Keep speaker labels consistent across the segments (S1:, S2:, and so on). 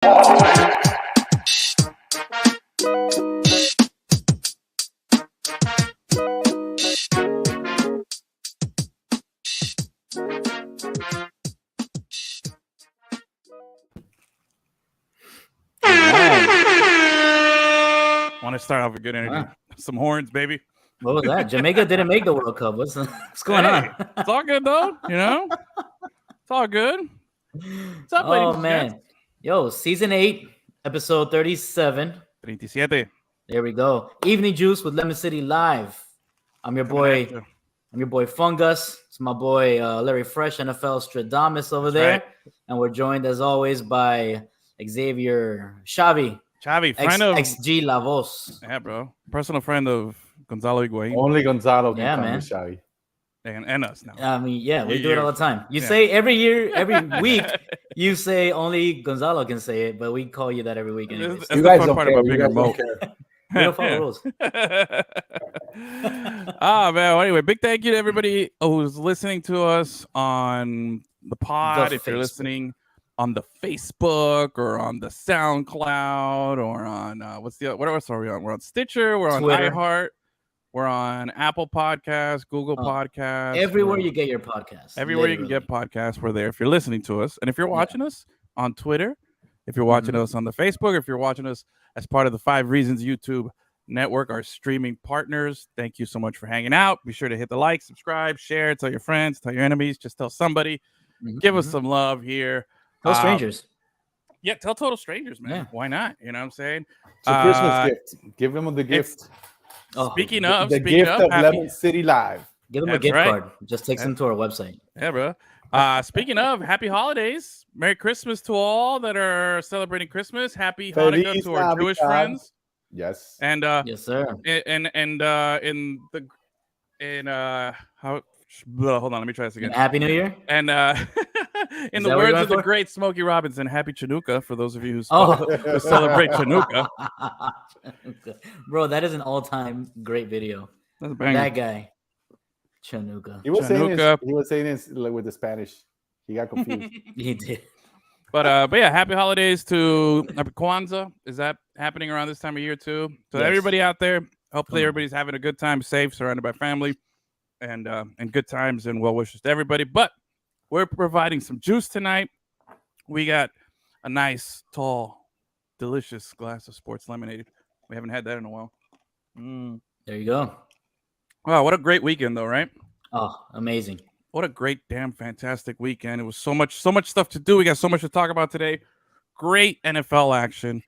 S1: Want to start off with good energy. Some horns, baby.
S2: What was that? Jamaica didn't make the World Cup. What's going on?
S1: It's all good, though. You know? It's all good. What's up, ladies and
S2: man.
S1: gents?
S2: Yo, season 8, episode 37.
S1: 37.
S2: There we go. Evening Juice with LemonCityLive. I'm your boy Fungus. It's my boy Larry Fresh, NFL Stradamus over there.
S1: Right.
S2: And we're joined as always by Xavier Xavi,
S1: friend of
S2: XG La Voz.
S1: Yeah, bro. Personal friend of Gonzalo Higuain.
S3: Only Gonzalo can
S2: Yeah,
S3: come
S2: man.
S3: with Xavi.
S1: And us now.
S2: I mean, yeah, we do it
S1: Years.
S2: all the time. You
S1: Yeah.
S2: say every week, you say only Gonzalo can say it, but we call you that every week anyways.
S1: That's
S3: You
S1: the
S3: guys
S1: fun
S3: don't
S1: part
S3: care.
S1: about
S3: You
S1: being
S3: guys don't
S1: remote.
S3: care.
S2: We don't follow rules.
S1: Man. Well, anyway, big thank you to everybody who's listening to us on the pod.
S2: The
S1: If you're
S2: Facebook.
S1: listening on the Facebook or on the SoundCloud or on what else are we on? We're on Stitcher. We're on
S2: Twitter.
S1: iHeart. We're on Apple Podcasts, Google Podcasts.
S2: Everywhere
S1: we're-
S2: you get your podcast.
S1: Everywhere you can get podcasts, we're there. If you're listening to us, and if you're watching us on Twitter, if you're watching us on the Facebook, if you're watching us as part of the 5 Reasons YouTube Network, our streaming partners, thank you so much for hanging out. Be sure to hit the like, subscribe, share, tell your friends, tell your enemies, just tell somebody. Give us some love here.
S2: Tell strangers.
S1: Yeah, tell total strangers, man.
S2: Yeah.
S1: Why not? You know what I'm saying?
S3: It's a Christmas gift. Give them the gift.
S1: Speaking
S3: The
S1: of,
S3: gift of
S1: happy-
S3: Lemon City Live.
S2: Give them a
S1: That's
S2: gift
S1: right.
S2: card. Just takes them to our website.
S1: Yeah, bro. Speaking of, happy holidays. Merry Christmas to all that are celebrating Christmas. Happy Hanukkah
S3: Feliz
S1: to our Jewish
S3: Navidad.
S1: friends.
S3: Yes.
S1: And
S2: Yes, sir.
S1: hold on, let me try this again.
S2: Happy New Year.
S1: And in
S2: Is
S1: the
S2: that what you're
S1: words
S2: going
S1: of the
S2: for?
S1: great Smokey Robinson, happy Chanukah for those of you who
S2: Oh,
S1: celebrate Chanukah.
S2: bro, that is an all-time great video.
S1: That's a banger.
S2: That guy, Chanukah.
S3: He was saying
S1: Chanukah.
S3: this like, with the Spanish. He got confused.
S2: He did.
S1: But yeah, happy holidays to happy Kwanzaa. Is that happening around this time of year too? So
S2: Yes.
S1: everybody out there, hopefully
S2: Come on.
S1: everybody's having a good time, safe, surrounded by family, and good times and well wishes to everybody. But we're providing some juice tonight. We got a nice, tall, delicious glass of sports lemonade. We haven't had that in a while.
S2: There you go.
S1: Wow, what a great weekend though, right?
S2: Oh, amazing.
S1: What a great, damn, fantastic weekend. It was so much stuff to do. We got so much to talk about today. Great NFL action.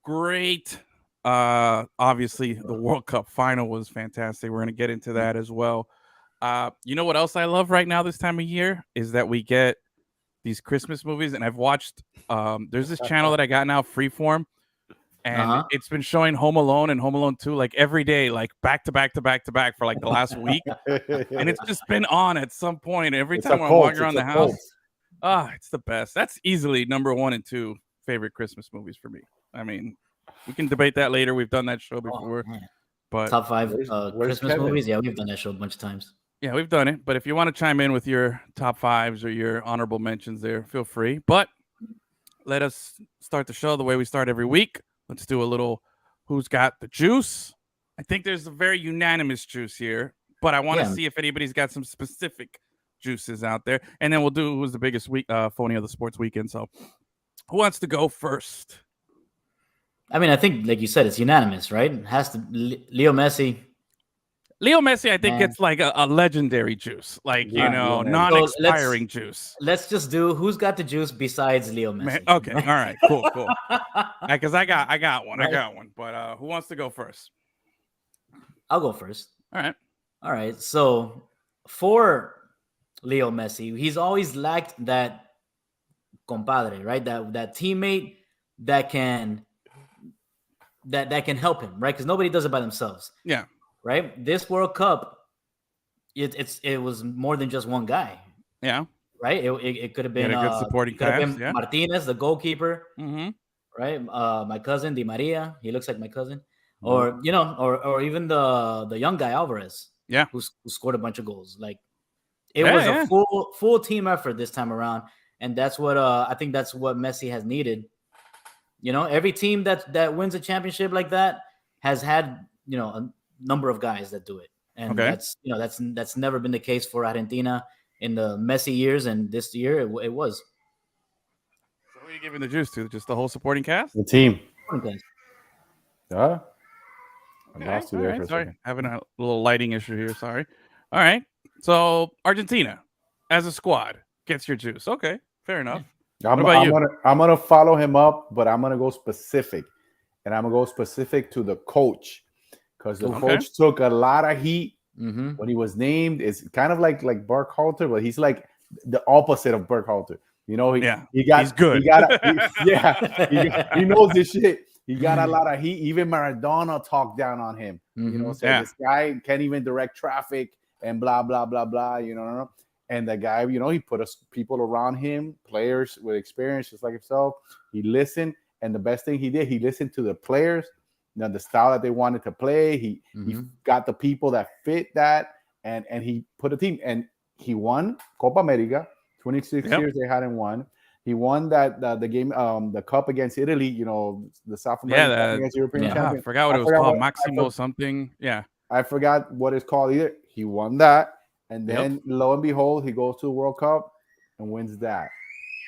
S1: Great. Obviously, the World Cup final was fantastic. We're going to get into that as well. You know what else I love right now this time of year is that we get these Christmas movies. And I've watched, there's this channel that I got now, Freeform. And it's been showing Home Alone and Home Alone 2 like every day, like back to back for like the last week. And it's just been on at some point. Every time I'm walking around the house. It's the best. That's easily number 1 and 2 favorite Christmas movies for me. I mean, we can debate that later. We've done that show before. But
S2: Top 5
S3: where's
S2: Christmas
S3: Kevin?
S2: movies. Yeah, we've done that show a bunch of times.
S1: yeah, we've done it. But if you want to chime in with your top 5s or your honorable mentions there, feel free. But let us start the show the way we start every week. Let's do a little who's got the juice. I think there's a very unanimous juice here, but I want to see if anybody's got some specific juices out there. And then we'll do who's the biggest phony of the sports weekend. So who wants to go first?
S2: I mean, I think, like you said, it's unanimous, right? It has to Leo Messi.
S1: Leo Messi, I think,
S2: Man.
S1: gets like a legendary juice, like,
S3: Yeah,
S1: you know,
S3: man.
S1: non-expiring juice.
S2: Let's just do who's got the juice besides Leo Messi.
S1: Man, okay, all right, cool. Because I got one, But who wants to go first?
S2: I'll go first.
S1: All right.
S2: So for Leo Messi, he's always lacked that compadre, right? That teammate that can help him, right? Because nobody does it by themselves.
S1: Yeah.
S2: Right. This World Cup, it was more than just one guy.
S1: Yeah.
S2: Right. It could have been
S1: a good supporting
S2: could have
S1: cast,
S2: been
S1: yeah.
S2: Martinez, the goalkeeper.
S1: Mm-hmm.
S2: Right. My cousin Di Maria. He looks like my cousin. Or or even the young guy Alvarez.
S1: Yeah.
S2: Who scored a bunch of goals. Like it was a full team effort this time around, and that's what I think that's what Messi has needed You know, every team that wins a championship like that has had, you know, a number of guys that do it. And that's never been the case for Argentina in the Messi years, and this year it was.
S1: So who are you giving the juice to? Just the whole supporting cast?
S3: The team.
S2: Okay.
S3: I
S1: Okay,
S3: lost you
S1: all
S3: there
S1: right,
S3: for a
S1: sorry,
S3: second.
S1: having a little lighting issue here. Sorry. All right. So Argentina, as a squad, gets your juice. Okay, fair enough.
S3: I'm
S1: about you?
S3: gonna follow him up, but I'm gonna go specific, and I'm gonna go specific to the coach, because the coach took a lot of heat when he was named. It's kind of like Burkhalter, but he's like the opposite of Burkhalter. You know, he's good. He knows this shit. He got a lot of heat. Even Maradona talked down on him. You know, said this guy can't even direct traffic and blah blah blah blah. You know, and the guy, you know, he put people around him, players with experience, just like himself. He listened, and the best thing he did, he listened to the players, you know, the style that they wanted to play. He got the people that fit that, and he put a team, and he won Copa America. 26 years they hadn't won. He won the game, the cup against Italy. You know, the South American against European champion.
S1: I forgot what it was called. Maximo something. Yeah,
S3: I forgot what it's called either. He won that, and then lo and behold, he goes to the World Cup and wins that.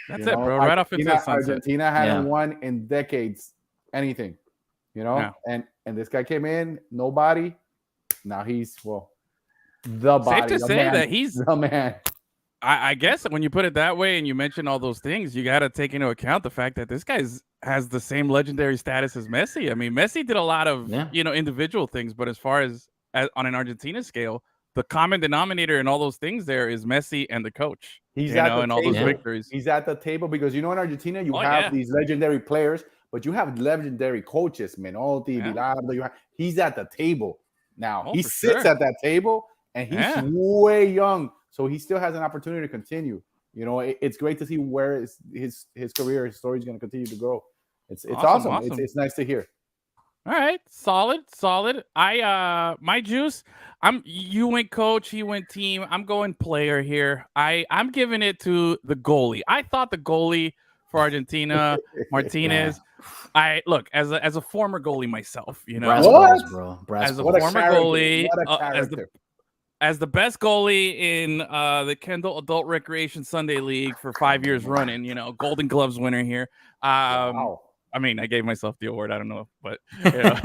S1: That's it, bro. Right off into the sunset.
S3: Argentina hadn't won in decades anything. You know, and this guy came in, nobody. Now he's the body.
S1: Safe to say that he's
S3: the man.
S1: I guess when you put it that way and you mention all those things, you got to take into account the fact that this guy has the same legendary status as Messi. I mean, Messi did a lot of individual things, but as far as on an Argentina scale, the common denominator in all those things there is Messi and the coach.
S3: He's at the
S1: and all those victories.
S3: He's at the table because, you know, in Argentina you have these legendary players, but you have legendary coaches, Menotti, Bilardo. He's at the table now. He sits at that table, and he's way young. So he still has an opportunity to continue. You know, it's great to see where his career, his story is going to continue to grow. It's awesome. It's nice to hear.
S1: All right, solid. My juice. You went coach, he went team. I'm going player here. I'm giving it to the goalie. I thought the goalie for Argentina, Martinez. I look as a former goalie myself. You know,
S2: as a
S1: former goalie, as the best goalie in the Kendall Adult Recreation Sunday League for 5 years running, you know, Golden Gloves winner here. Wow. I mean, I gave myself the award. I don't know, but you know.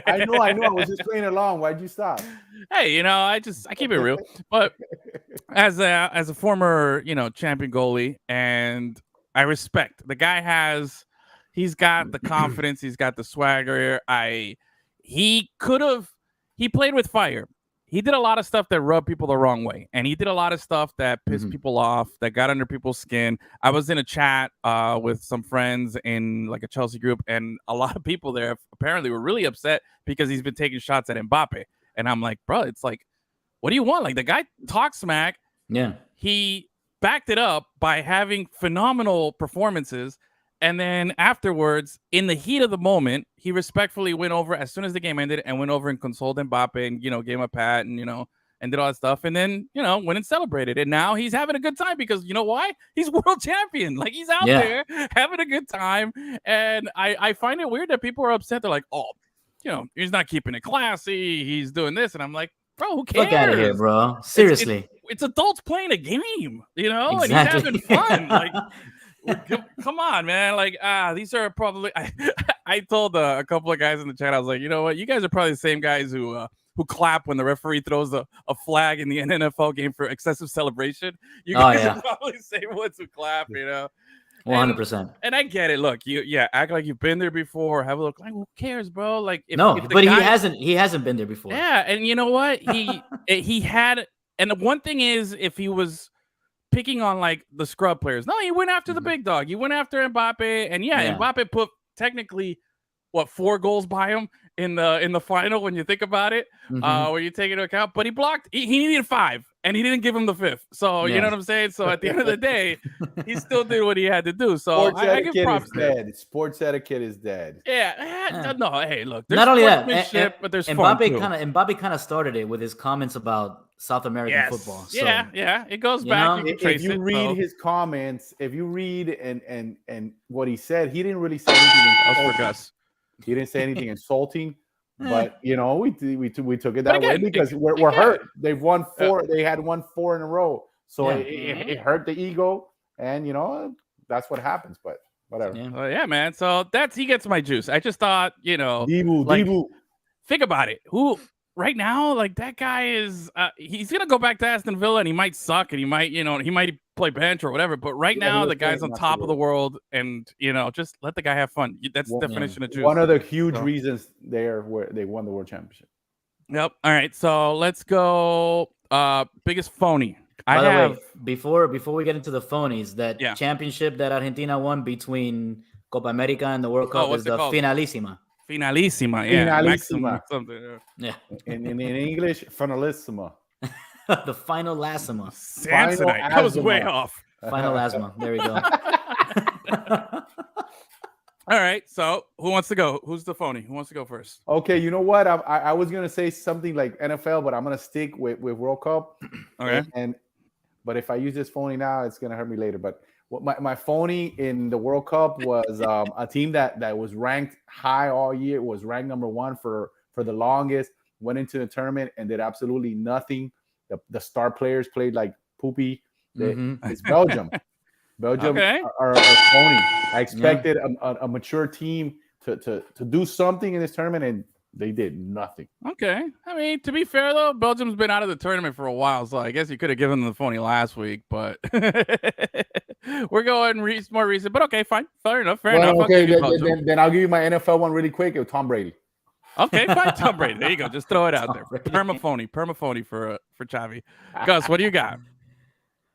S3: I know. I was just playing along. Why'd you stop?
S1: Hey, you know, I keep it real. But as a former, you know, champion goalie, and I respect the guy. He's got the confidence. He's got the swagger. He played with fire. He did a lot of stuff that rubbed people the wrong way, and he did a lot of stuff that pissed people off, that got under people's skin. I was in a chat with some friends in like a Chelsea group, and a lot of people there apparently were really upset because he's been taking shots at Mbappe. And I'm like, bro, it's like, what do you want? Like, the guy talks smack.
S2: Yeah.
S1: He backed it up by having phenomenal performances. And then afterwards, in the heat of the moment, he respectfully went over as soon as the game ended and went over and consoled Mbappe and, you know, gave him a pat and, you know, and did all that stuff. And then, you know, went and celebrated. And now he's having a good time because, you know why? He's world champion. Like, he's out there having a good time. And I find it weird that people are upset. They're like, oh, you know, he's not keeping it classy. He's doing this. And I'm like, bro, who cares?
S2: Look out of here, bro. Seriously.
S1: It's adults playing a game, you know, and he's having fun. Like, come on, man. Like, these are probably I told a couple of guys in the chat, I was like, you know what, you guys are probably the same guys who clap when the referee throws a flag in the NFL game for excessive celebration. You guys are probably the same ones who clap, you know.
S2: 100%.
S1: And I get it. Look, act like you've been there before. Have a look. Like, who cares, bro? Like,
S2: but he hasn't been there before.
S1: Yeah, and you know what? He had. And the one thing is, if he was picking on like the scrub players, no, he went after the big dog. He went after Mbappe, and Mbappe put technically 4 goals by him in the final when you think about it, when you take into account. But he blocked. He needed 5, and he didn't give him the fifth. So you know what I'm saying. So at the end of the day, he still did what he had to do. So I give props to him.
S3: Sports etiquette is dead.
S1: Yeah. No. Hey, look. There's
S2: not only that,
S1: but there's
S2: Mbappe kind of started it with his comments about South American football. So,
S1: yeah. It goes back.
S3: If you read his comments, if you read and what he said, he didn't really say anything. He didn't say anything insulting. But we took it that way because we're hurt. They've won 4. They had won 4 in a row, so it hurt the ego, and that's what happens. But whatever.
S1: Yeah, man. So he gets my juice. I just thought,
S3: Dibu.
S1: Think about it. Who right now, like that guy is, he's gonna go back to Aston Villa, and he might suck, and he might play bench or whatever. But right now, the guy's on top of the world, and just let the guy have fun. That's the definition of juice.
S3: One of the huge reasons where they won the world championship.
S1: Yep. All right. So let's go. Biggest phony.
S2: By the way, before we get into the phonies, that championship that Argentina won between Copa America and the World Cup is the Finalissima.
S1: Finalissima, yeah.
S3: Finalissima.
S1: Something.
S3: Yeah. In English, Finalissima.
S2: The final Lassima.
S1: Samsonite. That was way off.
S2: Final Lasma. There we go.
S1: All right. So who wants to go? Who's the phony? Who wants to go first?
S3: Okay. You know what? I was going to say something like NFL, but I'm going to stick with World Cup.
S1: Okay.
S3: But if I use this phony now, it's going to hurt me later. But my phony in the World Cup was a team that was ranked high all year. It was ranked number 1 for the longest. Went into the tournament and did absolutely nothing. The star players played like poopy. It's Belgium. Belgium are phony. I expected a mature team to do something in this tournament, and they did nothing.
S1: Okay. I mean, to be fair, though, Belgium's been out of the tournament for a while, so I guess you could have given them the phony last week, but we're going more recent. But okay, fine. Fair enough.
S3: Okay, then I'll give you my NFL one really quick. It was Tom Brady.
S1: Okay, fine. Tom Brady. There you go. Just throw it out there. Permaphony for Chavi. Gus, what do you got?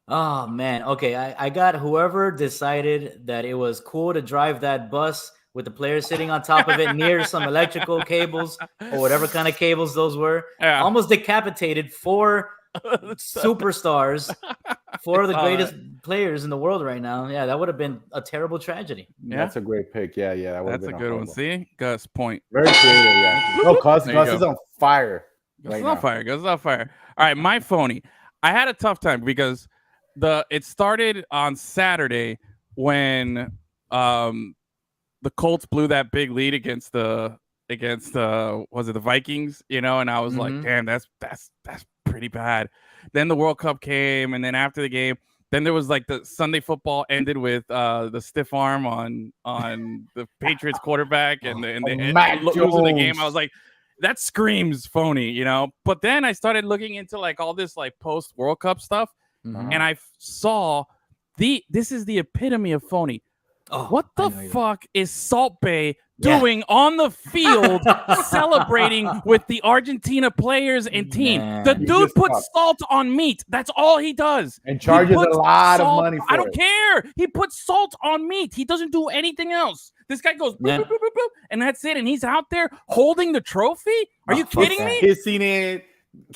S2: Oh, man. Okay, I got whoever decided that it was cool to drive that bus with the players sitting on top of it near some electrical cables or whatever kind of cables those were. Yeah. Almost decapitated 4 superstars, 4 of the greatest players in the world right now. Yeah, that would have been a terrible tragedy.
S3: Yeah. That's a great pick. Yeah.
S1: That's a good one. See? Gus, point.
S3: Very creative, yeah. No, Gus is on fire.
S1: Gus is on fire. All right, my phony. I had a tough time because it started on Saturday when the Colts blew that big lead against the Vikings, and I was like, damn, that's pretty bad. Then the World Cup came, and then after the game, then there was like the Sunday football ended with the stiff arm on the Patriots quarterback and they losing the game. I was like, that screams phony, But then I started looking into like all this like post World Cup stuff, and I saw this is the epitome of phony. What the fuck is Salt Bae doing on the field celebrating with the Argentina players and team? The dude puts salt on meat. That's all he does.
S3: And charges a lot of money for it.
S1: I don't care. He puts salt on meat. He doesn't do anything else. This guy goes boop, boop, boop, boop, boop, and that's it. And he's out there holding the trophy? Are you kidding me?
S3: Kissing it.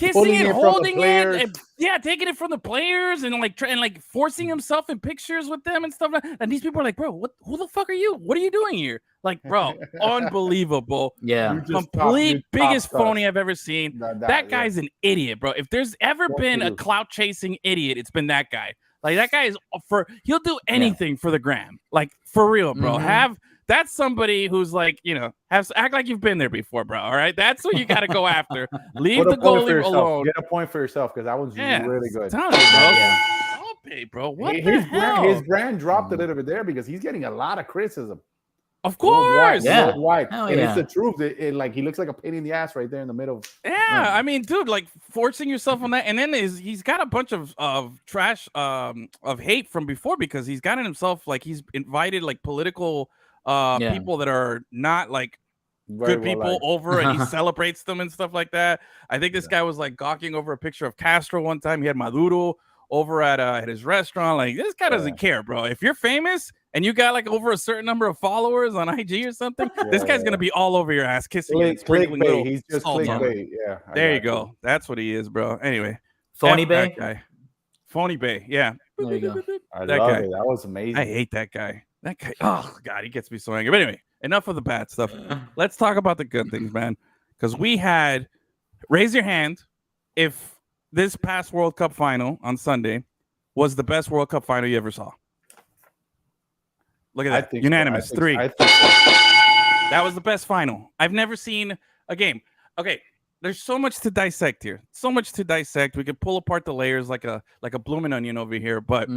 S1: Holding it, and, taking it from the players, and forcing himself in pictures with them and stuff. And these people are like, bro, who the fuck are you? What are you doing here? Like, bro, unbelievable.
S2: Yeah,
S1: complete biggest phony I've ever seen. That guy's an idiot, bro. If there's ever been a clout chasing idiot, it's been that guy. Like that guy is he'll do anything for the gram. Like for real, bro. That's somebody who's like, act like you've been there before, bro. All right. That's what you got to go after. Leave the goalie alone.
S3: Get a point for yourself because that was really good.
S1: Tell me, bro. Okay, bro. What the hell?
S3: His brand dropped a little bit there because he's getting a lot of criticism.
S1: Of course.
S3: Worldwide. And it's the truth. He looks like a pain in the ass right there in the middle.
S1: Yeah. I mean, dude, like forcing yourself on that. And then he's got a bunch of trash of hate from before because he's gotten himself like he's invited like political people that are not like good people over and he celebrates them and stuff like that. I think this guy was like gawking over a picture of Castro one time. He had Maduro over at his restaurant. Like this guy doesn't care, bro. If you're famous and you got like over a certain number of followers on IG or something, this guy's gonna be all over your ass kissing and sprinkling little
S3: He's just
S1: salt on it.
S3: Yeah.
S1: There you go. That's what he is, bro. Anyway,
S2: Phony Bay.
S1: That guy. Phony Bay. Yeah.
S2: There you go.
S3: I love it. That was amazing.
S1: I hate that guy. That guy. Oh God, he gets me so angry. But anyway, enough of the bad stuff. Let's talk about the good things, man. Because we had. Raise your hand if this past World Cup final on Sunday was the best World Cup final you ever saw. Look at that. Unanimous. 3.
S3: I think so.
S1: That was the best final. I've never seen a game. Okay, there's so much to dissect here. So much to dissect. We could pull apart the layers like a blooming onion over here. But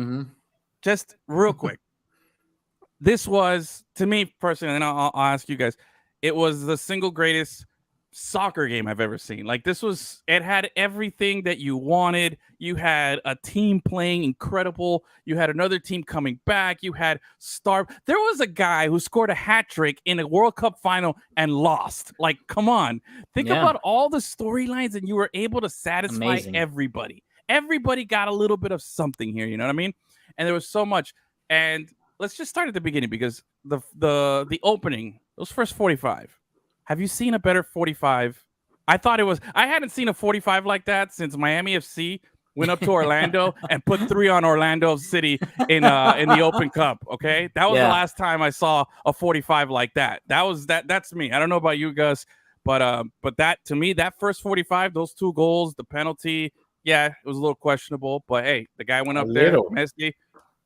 S1: just real quick, this was, to me personally, and I'll ask you guys, it was the single greatest soccer game I've ever seen. Like it had everything that you wanted. You had a team playing incredible. You had another team coming back. You had there was a guy who scored a hat trick in a World Cup final and lost. Like, come on. Think about all the storylines, and you were able to satisfy everybody. Everybody got a little bit of something here, you know what I mean? And there was so much. And let's just start at the beginning, because the opening, those first 45. Have you seen a better 45? I hadn't seen a 45 like that since Miami FC went up to Orlando and put 3 on Orlando City in the Open Cup. Okay, that was the last time I saw a 45 like that. That's me. I don't know about you guys, but that, to me, that first 45, those 2 goals, the penalty, it was a little questionable. But hey, the guy went up there, Messi,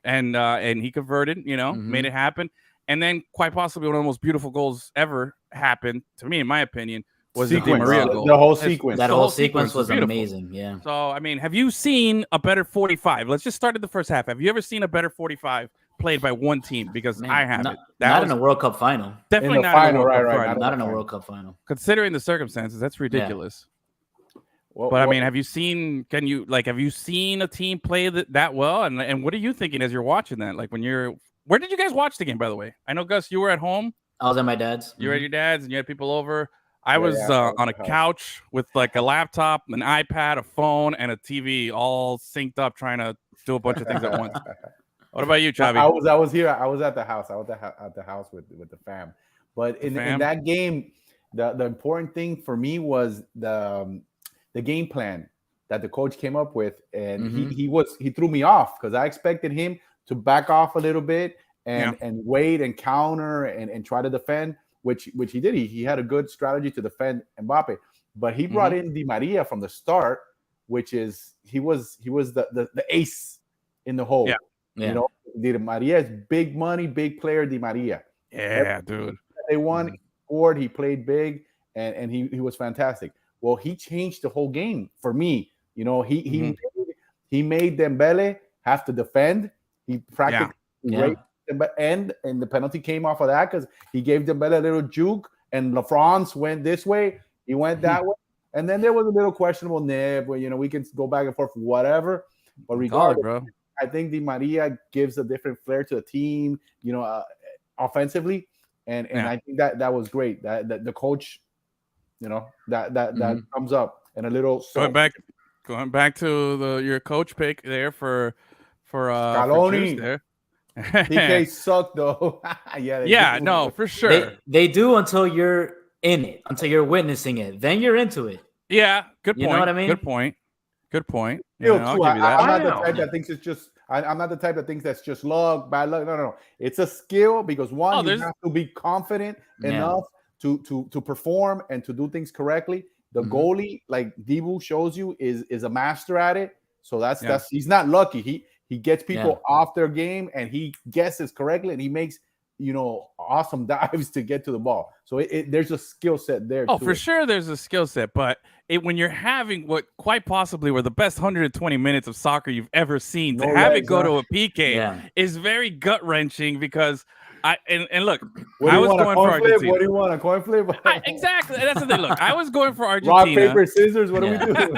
S1: and he converted. Made it happen. And then, quite possibly, one of the most beautiful goals ever happened, to me, in my opinion, was the Di Maria goal.
S3: The whole sequence.
S2: That whole sequence was amazing, yeah.
S1: So, I mean, have you seen a better 45? Let's just start at the first half. Have you ever seen a better 45 played by one team? Because I haven't.
S2: Not in a World Cup final.
S1: Definitely not in a World Cup
S2: final. Not in a World Cup final.
S1: Considering the circumstances, that's ridiculous. But I mean, have you seen a team play that well? And what are you thinking as you're watching that? Like, where did you guys watch the game, by the way? I know, Gus, you were at home.
S2: I was at my dad's.
S1: You were at your dad's, and you had people over. I was on a couch with like a laptop, an iPad, a phone, and a TV, all synced up, trying to do a bunch of things at once. What about you, Chavi?
S3: I was here. I was at the house. I was at the house with the fam. But in that game, the important thing for me was the game plan that the coach came up with, and he threw me off, because I expected him to back off a little bit and wait and counter and try to defend, which he did. He had a good strategy to defend Mbappe, but he brought in Di Maria from the start, which is he was the ace in the hole. You know, Di Maria is big money, big player. Di Maria,
S1: dude.
S3: They won, scored. He played big, and he was fantastic. Well, he changed the whole game for me. You know, he made Dembele have to defend. He practically and the penalty came off of that, because he gave Dembele a little juke, and LaFrance went this way, he went that way, and then there was a little questionable nib where, we can go back and forth, whatever. But regardless, I think Di Maria gives a different flair to the team, offensively, and I think that was great. That the coach, that comes up, and a little
S1: going back to your coach pick there for
S3: Scaloni
S1: there.
S3: PK sucked though.
S1: No, for sure.
S2: They do until you're in it, until you're witnessing it. Then you're into it.
S1: Yeah, good point.
S2: You know what I mean?
S1: Good point.
S3: I'll give you that. I'm not the type that thinks it's just. I'm not the type that thinks that's just luck, bad luck. No. It's a skill, because you have to be confident enough to perform and to do things correctly. The goalie, like Dibu shows you, is a master at it. So that's he's not lucky. He gets people off their game, and he guesses correctly, and he makes awesome dives to get to the ball. So there's a skill set there.
S1: Oh, for sure, there's a skill set. But when you're having what quite possibly were the best 120 minutes of soccer you've ever seen, to have it go to a PK is very gut wrenching, because look, I was going for Argentina.
S3: What do you want, a coin flip?
S1: Exactly. That's the thing. Look, I was going for Argentina.
S3: Rock, paper, scissors. What do we do?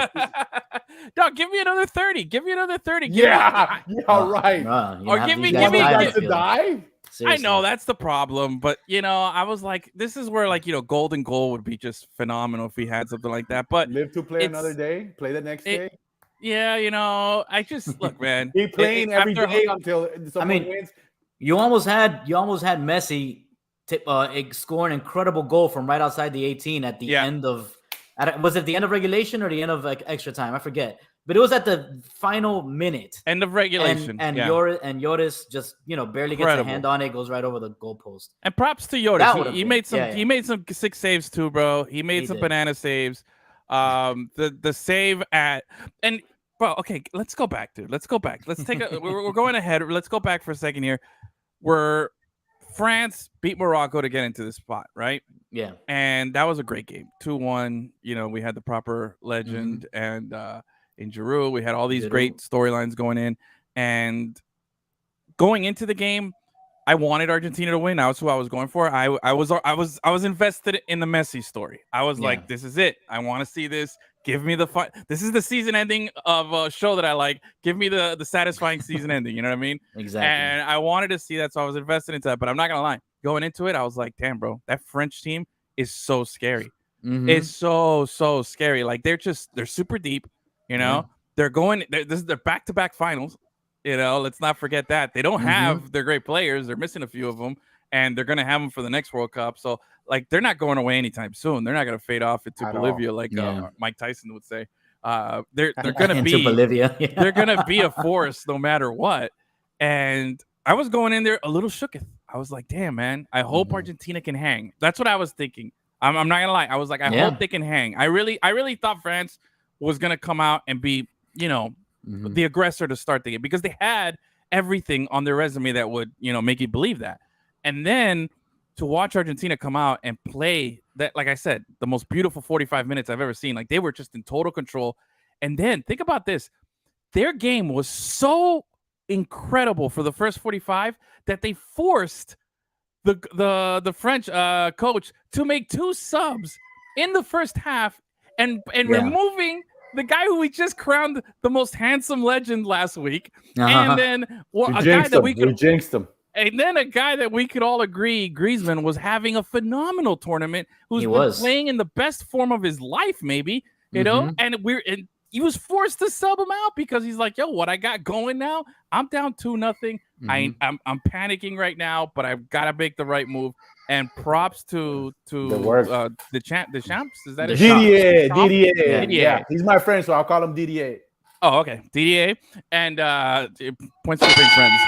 S1: No, give me another 30. Give me another 30.
S3: Right.
S1: Or give me
S3: to die.
S2: Seriously.
S1: I know that's the problem, but I was like, this is where golden goal would be just phenomenal if we had something like that. But
S3: live to play another day, play the next day.
S1: Yeah, I just look, man.
S3: Be playing every day until someone wins.
S2: You almost had Messi score an incredible goal from right outside the 18 at the end of. Was it the end of regulation or the end of extra time? I forget. But it was at the final minute.
S1: End of regulation.
S2: And Lloris just, barely gets a hand on it, goes right over the goalpost.
S1: And props to Lloris. He made some he made some sick saves too, bro. He made some banana saves. The save bro, okay, let's go back, dude. Let's go back. Let's take we're going ahead. Let's go back for a second here. Where France beat Morocco to get into this spot, right?
S2: Yeah.
S1: And that was a great game. 2-1. We had the proper legend and in Giroud, we had all these great storylines going in, and going into the game, I wanted Argentina to win. That was who I was going for. I was invested in the Messi story. I was like, this is it. I want to see this. Give me the fun. This is the season ending of a show that I like. Give me the satisfying season ending. You know what I mean?
S2: Exactly.
S1: And I wanted to see that, so I was invested into that. But I'm not gonna lie. Going into it, I was like, damn, bro, that French team is so scary. It's so scary. Like they're super deep. They're going. This is their back-to-back finals. Let's not forget that they don't have their great players. They're missing a few of them, and they're going to have them for the next World Cup. So, like, they're not going away anytime soon. They're not going to fade off into Bolivia, like Mike Tyson would say. They're going to be
S2: Bolivia.
S1: They're going to be a force no matter what. And I was going in there a little shooketh. I was like, damn, man. I hope Argentina can hang. That's what I was thinking. I'm not gonna lie. I was like, I hope they can hang. I really thought France was gonna come out and be, the aggressor to start the game, because they had everything on their resume that would, make you believe that. And then to watch Argentina come out and play that, like I said, the most beautiful 45 minutes I've ever seen. Like, they were just in total control. And then think about this. Their game was so incredible for the first 45 that they forced the French coach to make 2 subs in the first half and removing the guy who we just crowned the most handsome legend last week. And then a guy that we
S3: jinxed him.
S1: And then a guy that we could all agree, Griezmann, was having a phenomenal tournament, who's been playing in the best form of his life, maybe, and he was forced to sub him out because he's like, yo, what I got going now? I'm down 2-0. I'm panicking right now, but I've got to make the right move. And props to the champs. Is that
S3: Didier? Yeah, he's my friend, so I'll call him Didier.
S1: Oh, okay, Didier, and points to being friends.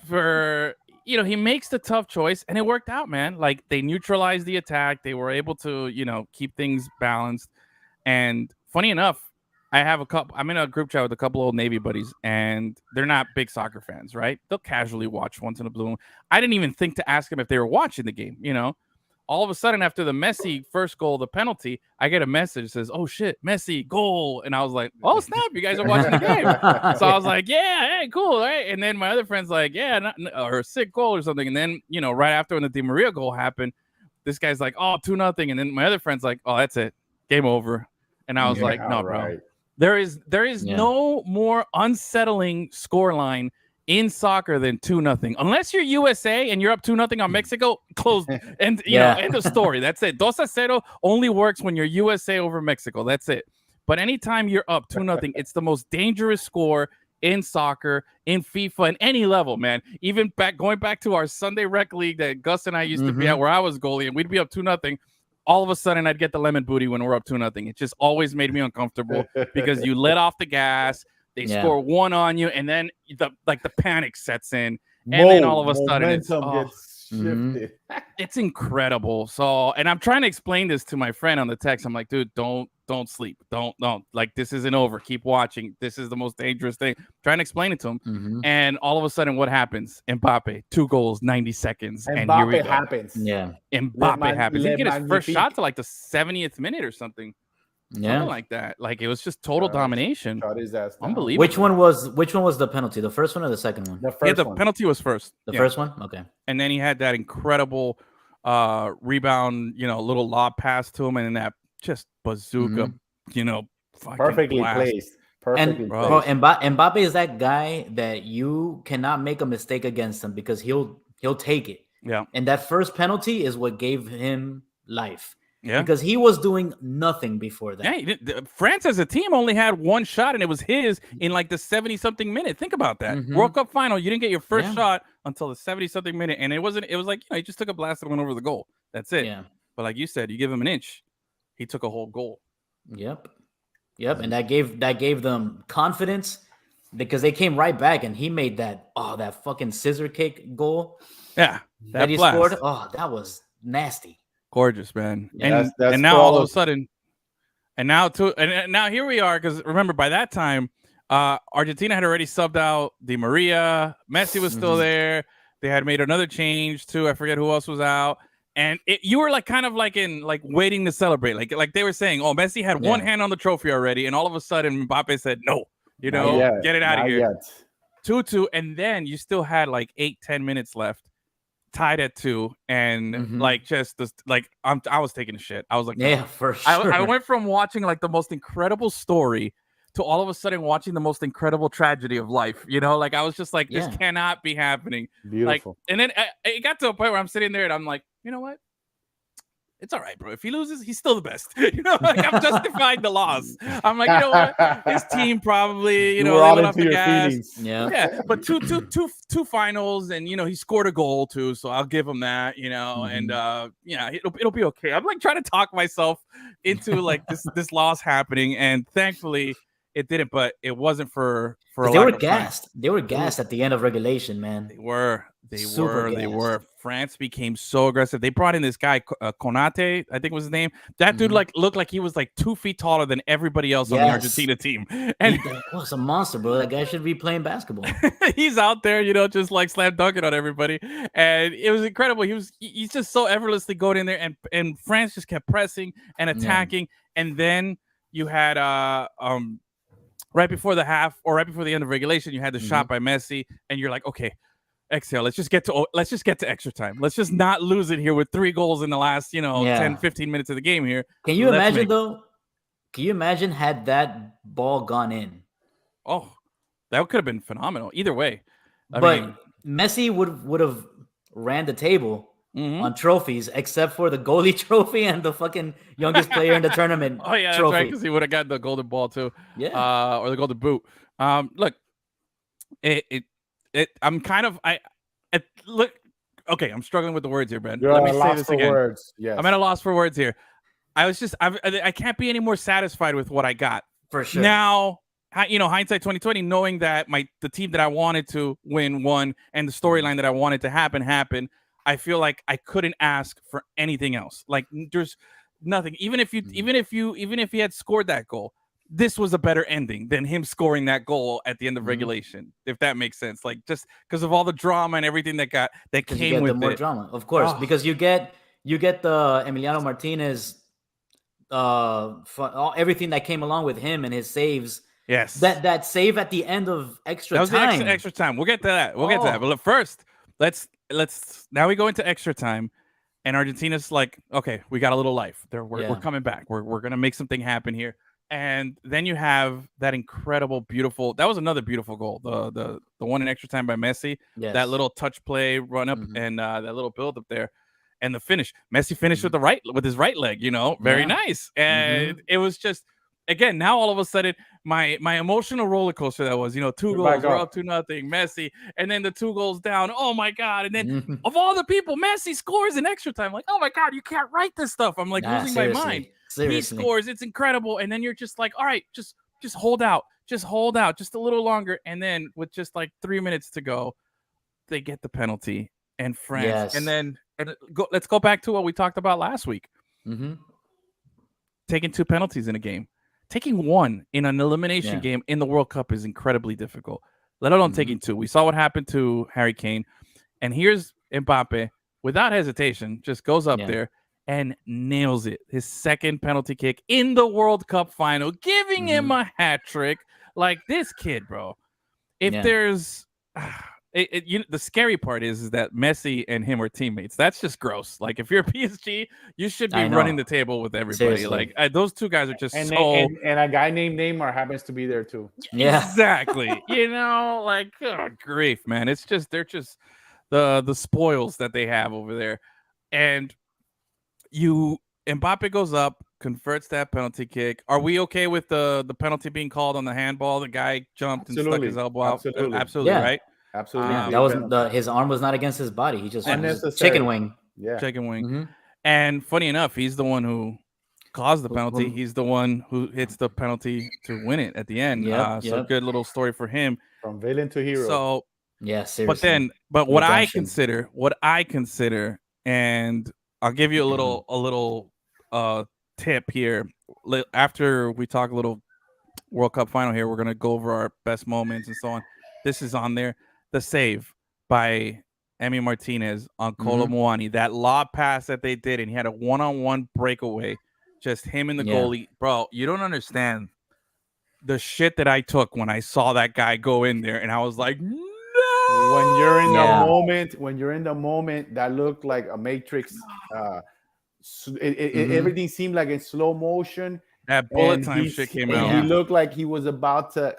S1: For he makes the tough choice, and it worked out, man. Like, they neutralized the attack. They were able to keep things balanced. And funny enough, I'm in a group chat with a couple old Navy buddies, and they're not big soccer fans, right? They'll casually watch once in a blue moon. I didn't even think to ask them if they were watching the game, All of a sudden, after the Messi first goal, the penalty, I get a message that says, oh, shit, Messi, goal. And I was like, oh, snap, you guys are watching the game. So I was like, yeah, hey, cool, right? And then my other friend's like, yeah, or a sick goal or something. And then, right after when the Di Maria goal happened, this guy's like, oh, 2-0. And then my other friend's like, oh, that's it. Game over. And I was like, no, bro. There is no more unsettling scoreline in soccer than 2-0. Unless you're USA and you're up 2-0 on Mexico, close. And end of story. That's it. 2-0 only works when you're USA over Mexico. That's it. But anytime you're up 2-0, it's the most dangerous score in soccer, in FIFA, and any level, man. Even going back to our Sunday rec league that Gus and I used to be at, where I was goalie, and we'd be up 2-0. All of a sudden, I'd get the lemon booty when we're up 2-0. It just always made me uncomfortable because you let off the gas, they score 1 on you, and then the panic sets in, and then all of a sudden it's
S3: shifted.
S1: It's incredible. So, and I'm trying to explain this to my friend on the text. I'm like, dude, don't sleep. Don't. Like, this isn't over. Keep watching. This is the most dangerous thing. I'm trying to explain it to him. And all of a sudden, what happens? Mbappe, 2 goals, 90 seconds. And here we go.
S3: Happens.
S2: Yeah.
S1: Mbappe happens. He didn't get his first shot to like the 70th minute or something. Something like that. Like, it was just total domination. Unbelievable.
S2: Which one was the penalty? The first one or the second one?
S3: The first one.
S1: Penalty was first.
S2: The first one? Okay.
S1: And then he had that incredible rebound, little lob pass to him, and then that just bazooka,
S3: perfectly placed.
S2: Mbappe is that guy that you cannot make a mistake against him because he'll take it.
S1: Yeah.
S2: And that first penalty is what gave him life.
S1: Yeah.
S2: Because he was doing nothing before that.
S1: Yeah. France as a team only had 1 shot, and it was his in like the 70-something minute. Think about that. World Cup final, you didn't get your first shot until the 70-something minute, and it was like, he just took a blast and went over the goal. That's it.
S2: Yeah.
S1: But like you said, you give him an inch, he took a whole goal.
S2: Yep. Yep, and that gave them confidence because they came right back, and he made that fucking scissor kick goal.
S1: Yeah,
S2: that he
S1: blast.
S2: scored. Oh, that was nasty.
S1: Gorgeous, man.
S2: Yeah.
S1: And now all of a sudden, and now here we are, because remember, by that time, Argentina had already subbed out Di Maria. Messi was still there. They had made another change too. I forget who else was out. And you were kind of waiting to celebrate. Like they were saying, oh, Messi had one hand on the trophy already. And all of a sudden Mbappe said, no, get it out of here. 2-2. And then you still had 8-10 minutes left, tied at 2. And I was taking a shit. I was like,
S2: yeah, for sure.
S1: I went from watching the most incredible story to all of a sudden watching the most incredible tragedy of life. I was just like, this cannot be happening.
S3: Beautiful.
S1: And then it got to a point where I'm sitting there and I'm like, you know what? It's all right, bro. If he loses, he's still the best. I'm justifying the loss. I'm like, you know what? His team probably,
S3: you were all into your feelings.
S1: Yeah. But two finals, and he scored a goal too, so I'll give him that. And it'll be okay. I'm trying to talk myself into this loss happening, and thankfully it didn't. But it wasn't for
S2: they were gassed. They were gassed at the end of regulation, man.
S1: They were. They were. France became so aggressive. They brought in this guy, Konate, I think was his name. That dude looked like he was 2 feet taller than everybody else on the Argentina team. And
S2: he was a monster, bro. That guy should be playing basketball.
S1: He's out there, just slam dunking on everybody. And it was incredible. He's just so effortlessly going in there, and France just kept pressing and attacking. And then you had right before the half, or right before the end of regulation, you had the shot by Messi, and you're like, okay, exhale. Let's just get to extra time. Let's just not lose it here with 3 goals in the last 10, 15 minutes of the game here.
S2: Can you imagine though? Can you imagine had that ball gone in?
S1: Oh, that could have been phenomenal. Either way,
S2: I mean, Messi would have ran the table on trophies, except for the goalie trophy and the fucking youngest player in the tournament.
S1: Oh yeah,
S2: trophy.
S1: That's right, because he would have got the golden ball too. Yeah, or the golden boot. Look, I'm kind of look. Okay, I'm struggling with the words here, Ben.
S3: Let me say this again. Words. Yes.
S1: I'm at a loss for words here. I can't be any more satisfied with what I got.
S2: For sure.
S1: Now, hindsight 2020, knowing that the team that I wanted to win won, and the storyline that I wanted to happen. I feel like I couldn't ask for anything else. There's nothing. Even if he had scored that goal, this was a better ending than him scoring that goal at the end of regulation, if that makes sense. Just because of all the drama and everything that came with
S2: more drama, of course, because you get the Emiliano Martinez, everything that came along with him and his saves.
S1: Yes,
S2: that save at the end of extra time.
S1: That was the extra time. We'll get to that. We'll get to that. But look, first, let's now we go into extra time, and Argentina's like, okay, we got a little life. We're coming back. We're gonna make something happen here. And then you have that incredible, beautiful. That was another beautiful goal. The one in extra time by Messi. Yes. That little touch play, run up, and that little build up there, and the finish. Messi finished with his right leg. Very nice. And it was just, again, now all of a sudden my emotional roller coaster that was, 2 goals, we're up 2-0, Messi, and then the 2 goals down. Oh my God! And then of all the people, Messi scores in extra time. Like, oh my God, you can't write this stuff. I'm losing my mind. Seriously. He scores, it's incredible, and then you're just like, all right, just hold out, just a little longer, and then with just 3 minutes to go, they get the penalty, and France, let's go back to what we talked about last week. Taking 2 penalties in a game, taking 1 in an elimination game in the World Cup is incredibly difficult, let alone taking 2. We saw what happened to Harry Kane, and here's Mbappe without hesitation, just goes up there and nails it. His second penalty kick in the World Cup final, giving him a hat trick. Like, this kid, bro. If there's the scary part is that Messi and him are teammates. That's just gross. Like, if you're PSG, you should be running the table with everybody.
S2: Seriously.
S1: Like, those 2 guys are just
S3: and a guy named Neymar happens to be there too.
S2: Yeah,
S1: exactly. Like, oh, grief, man. It's just, they're just the spoils that they have over there. And Mbappe goes up, converts that penalty kick. Are we okay with the penalty being called on the handball? The guy jumped and stuck his elbow out. Absolutely, right?
S3: Absolutely.
S2: That wasn't his arm was not against his body. He just chicken wing.
S1: Yeah, chicken wing. And funny enough, he's the one who caused the penalty. He's the one who hits the penalty to win it at the end. So good little story for him.
S3: From villain to hero.
S1: So
S2: yeah, seriously.
S1: But what I consider, and I'll give you a little tip here. After we talk a little World Cup final here, we're gonna go over our best moments and so on. This is on there. The save by Emi Martinez on Kolo Muani, that lob pass that they did, and he had a one-on-one breakaway, just him and the goalie. Bro, you don't understand the shit that I took when I saw that guy go in there, and I was like, no!
S3: When you're in the moment, that looked like a Matrix. Everything seemed like in slow motion.
S1: That bullet time shit came out.
S3: He looked like he was about to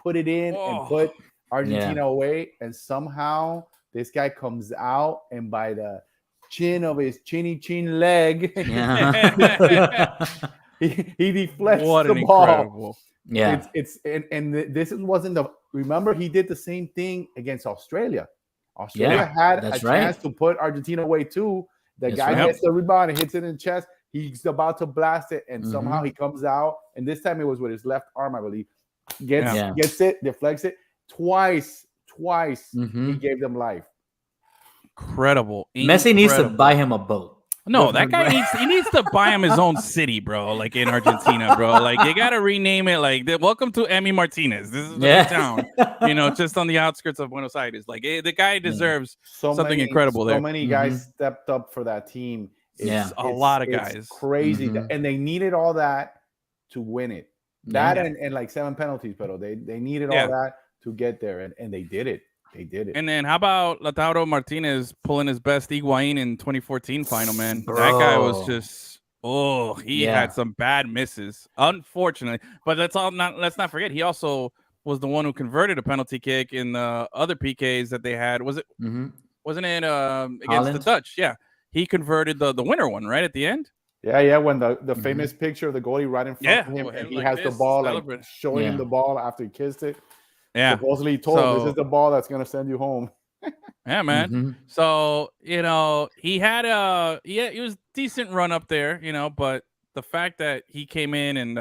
S3: put it in and put Argentina away, and somehow this guy comes out, and by the chin of his chin leg, he deflects the ball.
S2: Yeah,
S3: This wasn't the. Remember, he did the same thing against Australia. Australia had a chance to put Argentina away too. The guy gets the rebound and hits it in the chest. He's about to blast it, and somehow he comes out. And this time it was with his left arm, I believe. Gets it, deflects it twice. He gave them life.
S1: Incredible.
S2: Messi needs to buy him a boat.
S1: No, that guy needs to buy him his own city, bro. Like in Argentina, bro. Like you gotta rename it. Like welcome to Emi Martinez. This is the town, just on the outskirts of Buenos Aires. Like the guy deserves something incredible there.
S3: So many guys stepped up for that team.
S1: It's a lot of guys.
S3: It's crazy, and they needed all that to win it. That and like 7 penalties, but they needed all that to get there, and they did it. They did it.
S1: And then how about Lautaro Martinez pulling his best Higuain in 2014 final, man? Bro. That guy was just he had some bad misses, unfortunately. But let's not forget, he also was the one who converted a penalty kick in the other PKs that they had. Was it wasn't it against Holland? The Dutch? Yeah. He converted the winner one, right, at the end?
S3: Yeah, when the famous picture of the goalie right in front of him, and he has the ball, like showing him the ball after he kissed it. Yeah, supposedly told this is the ball that's gonna send you home.
S1: Yeah, man. So he had he was decent run up there, but the fact that he came in and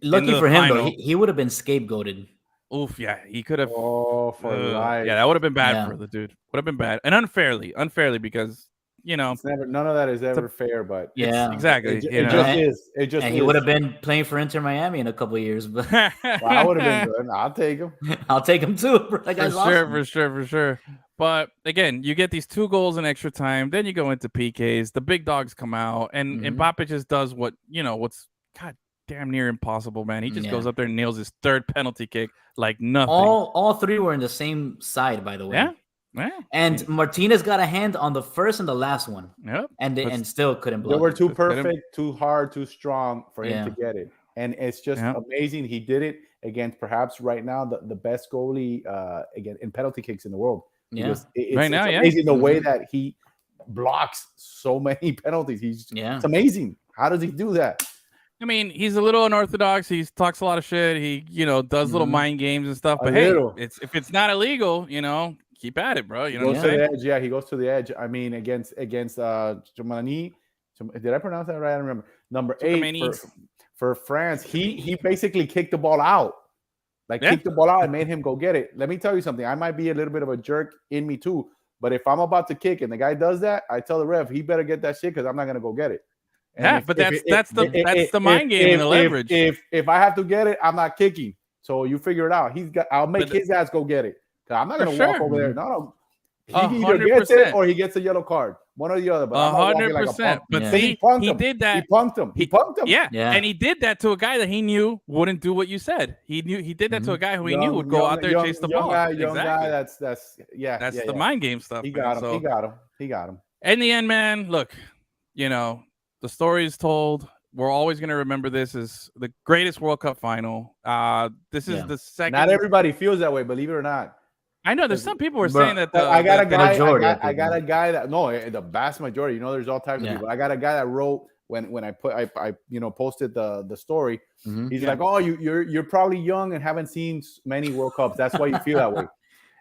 S2: lucky for him though, he would have been scapegoated.
S1: Oof, yeah, he could have.
S3: Oh, for life.
S1: Yeah, that would have been bad for the dude. Would have been bad and unfairly because
S3: it's never, none of that is ever fair, but
S1: exactly.
S3: It just is. It just.
S2: And he would have been playing for Inter Miami in a couple of years, but
S3: I would have been good. I'll take him.
S2: I'll take him too.
S1: For sure. But again, you get these 2 goals in extra time. Then you go into PKs. The big dogs come out, and Mbappe just does what's God damn near impossible, man. He just goes up there and nails his 3rd penalty kick like nothing.
S2: All 3 were in the same side, by the way.
S1: Yeah.
S2: And Martinez got a hand on the first and the last one.
S1: Yep.
S2: And still couldn't block.
S3: They were too perfect, too hard, too strong for him to get it. And it's just amazing. He did it against perhaps right now the best goalie again in penalty kicks in the world.
S2: Yeah.
S3: It's amazing the way that he blocks so many penalties. It's amazing. How does he do that?
S1: I mean, he's a little unorthodox. He talks a lot of shit. He, does little mind games and stuff. But if it's not illegal, keep at it, bro.
S3: He goes to the edge. Yeah, he goes to the edge. I mean, against Chouamani. Did I pronounce that right? I don't remember. Number 8 for France. He basically kicked the ball out. Kicked the ball out and made him go get it. Let me tell you something. I might be a little bit of a jerk in me too. But if I'm about to kick and the guy does that, I tell the ref he better get that shit because I'm not gonna go get it.
S1: And that's the mind game and the leverage.
S3: If I have to get it, I'm not kicking. So you figure it out. I'll make his ass go get it. I'm not gonna walk over there. No. He either gets it or he gets a yellow card. One or the other. But
S1: 100%. But see, he did that.
S3: He punked him.
S1: Yeah. And he did that to a guy that he knew wouldn't do what you said. He did that to a guy who he knew would go out there and chase the ball.
S3: Young guy. That's
S1: the mind game stuff.
S3: He got him.
S1: In the end, man, look, the story is told. We're always going to remember this as the greatest World Cup final. This is the second.
S3: Not everybody feels that way, believe it or not.
S1: I know there's some people who are saying that.
S3: I got a guy that the vast majority. There's all types of people. I got a guy that wrote when I posted the story. He's like, oh, you're probably young and haven't seen many World Cups. That's why you feel that way.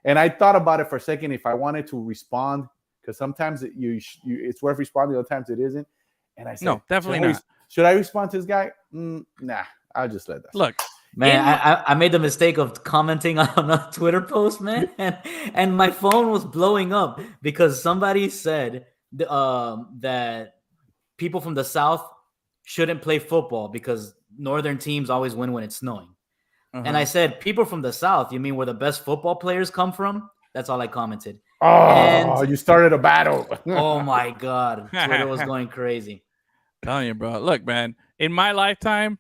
S3: And I thought about it for a second if I wanted to respond because sometimes it's worth responding, other times it isn't. And I said,
S1: no, definitely not.
S3: Should I respond to this guy? Nah, I'll just let that.
S1: Look,
S2: man, I made the mistake of commenting on a Twitter post, man, and my phone was blowing up because somebody said that people from the South shouldn't play football because northern teams always win when it's snowing. And I said, people from the South, you mean where the best football players come from? That's all I commented.
S3: Oh, you started a battle.
S2: Oh my God. Twitter was going crazy.
S1: Telling you, bro. Look, man, in my lifetime,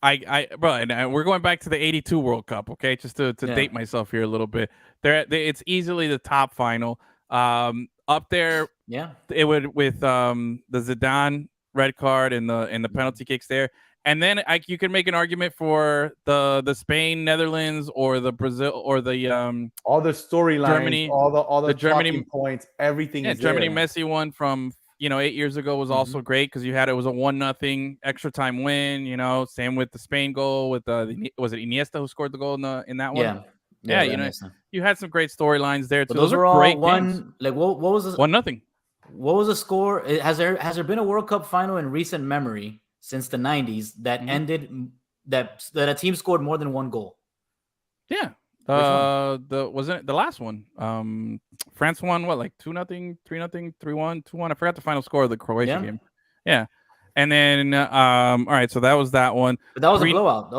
S1: and we're going back to the 82 World Cup, okay? Just to date myself here a little bit. It's easily the top final. Up there, it would with the Zidane red card and the penalty kicks there. And then you can make an argument for the Spain, Netherlands, or the Brazil, or the
S3: all the storylines,
S1: Germany,
S3: all the
S1: Germany
S3: points, everything.
S1: Yeah,
S3: is
S1: Germany
S3: there.
S1: Messi one from 8 years ago was also great because it was a 1-0 extra time win. Same with the Spain goal with was it Iniesta who scored the goal in that one? Yeah. You had some great storylines there too.
S2: But those are all great games. Like what was this?
S1: 1-0.
S2: What was the score? Has there been a World Cup final in recent memory since the 90s that ended that a team scored more than one goal?
S1: Yeah. Wasn't it the last one? France won what, like 2-0, 3-0, 3-1, 2-1. I forgot the final score of the Croatia game. Yeah. And then all right, so that was that one.
S2: But that was a blowout. That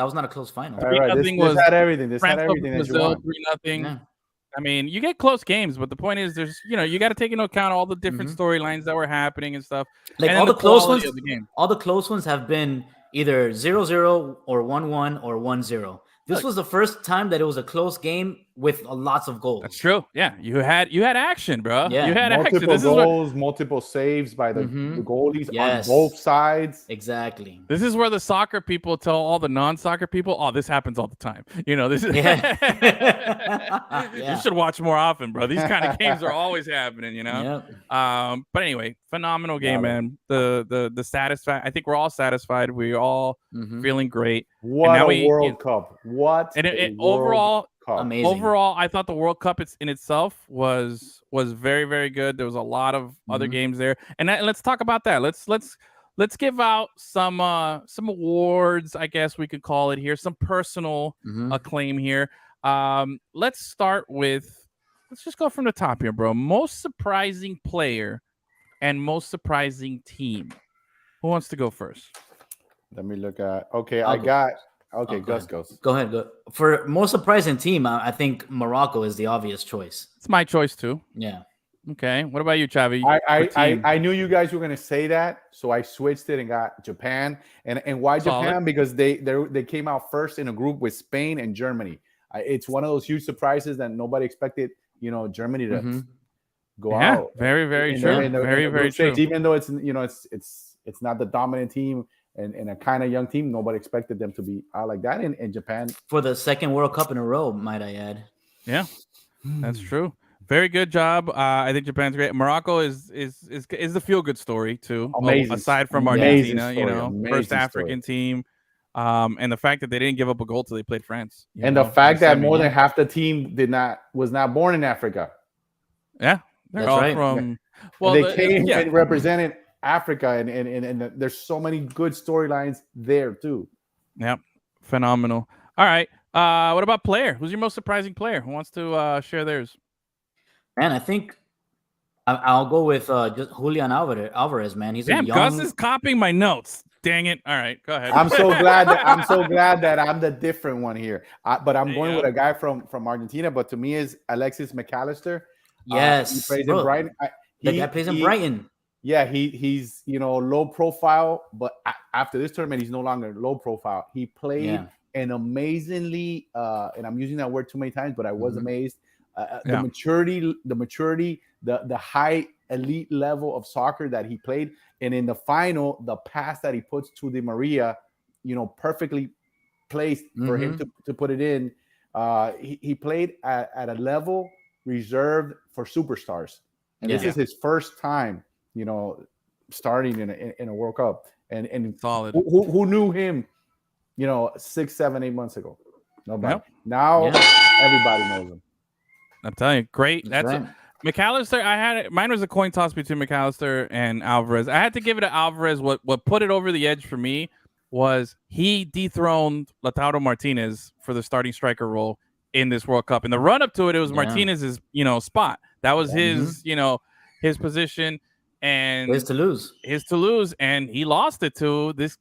S2: was not a close final.
S3: All right, this had everything. This had everything that you want.
S1: 3-0. Yeah. I mean, you get close games, but the point is, there's you got to take into account all the different storylines that were happening and stuff.
S2: Like all the close ones, all the close ones have been either 0-0 or 1-1 or 1-0. This was the first time that it was a close game with lots of goals.
S1: That's true. Yeah, you had action, bro.
S3: Yeah,
S1: you had
S3: multiple
S1: action.
S3: goals, multiple saves by the goalies on both sides.
S2: Exactly.
S1: This is where the soccer people tell all the non-soccer people, "Oh, this happens all the time." This is. You should watch more often, bro. These kind of games are always happening.
S2: Yep.
S1: But anyway, phenomenal game, man. The satisfied. I think we're all satisfied. We're all feeling great.
S3: What a World Cup! What
S1: overall.
S2: Amazing.
S1: Overall, I thought the World Cup in itself was very, very good. There was a lot of other games there, and let's talk about that. Let's give out some awards, I guess we could call it here, some personal acclaim here. Let's just go from the top here, bro. Most surprising player and most surprising team. Who wants to go first?
S3: Let me look at. Okay, Gus goes.
S2: Go ahead. Go. For most surprising team, I think Morocco is the obvious choice.
S1: It's my choice too.
S2: Yeah.
S1: Okay. What about you, Chavi?
S3: I knew you guys were going to say that, so I switched it and got Japan. And why
S1: Solid.
S3: Japan? Because they came out first in a group with Spain and Germany. It's one of those huge surprises that nobody expected. Germany to go out.
S1: Very, very true. Very true.
S3: Even though it's not the dominant team. And a kind of young team, nobody expected them to be out like that in Japan.
S2: For the second World Cup in a row, might I add.
S1: Yeah, that's true. Very good job. I think Japan's great. Morocco is the feel-good story, too.
S3: Amazing.
S1: Aside from Argentina, first African team. And the fact that they didn't give up a goal till they played France.
S3: And the fact that more than half the team was not born in Africa.
S1: Yeah. They're all right. From...
S3: Well, they came and represented Africa, and there's so many good storylines there too.
S1: Yep, phenomenal. All right, what about player? Who's your most surprising player? Who wants to share theirs?
S2: Man, I think I'll go with just Julian Alvarez. Man, he's a young.
S1: Gus is copying my notes. Dang it! All right, go ahead.
S3: I'm so glad that I'm the different one here. But I'm going with a guy from Argentina. But to me, is Alexis McAllister.
S2: Yes,
S3: he plays in Brighton.
S2: That guy plays in Brighton.
S3: Yeah, he's low profile, but after this tournament, he's no longer low profile. He played an amazingly, and I'm using that word too many times, but I was amazed. The maturity, the high elite level of soccer that he played, and in the final, the pass that he puts to Di Maria, perfectly placed for him to put it in. He played at a level reserved for superstars, and this is his first time. Starting in a World Cup, and
S1: solid.
S3: Who knew him? 6, 7, 8 months ago. Nobody. Now everybody knows him.
S1: I'm telling you, great. That's right. McAllister, mine was a coin toss between McAllister and Alvarez. I had to give it to Alvarez. What put it over the edge for me was he dethroned Lautaro Martinez for the starting striker role in this World Cup. In the run up to it, it was Martinez's, spot. That was his, his position, and
S2: his to lose,
S1: and he lost it to this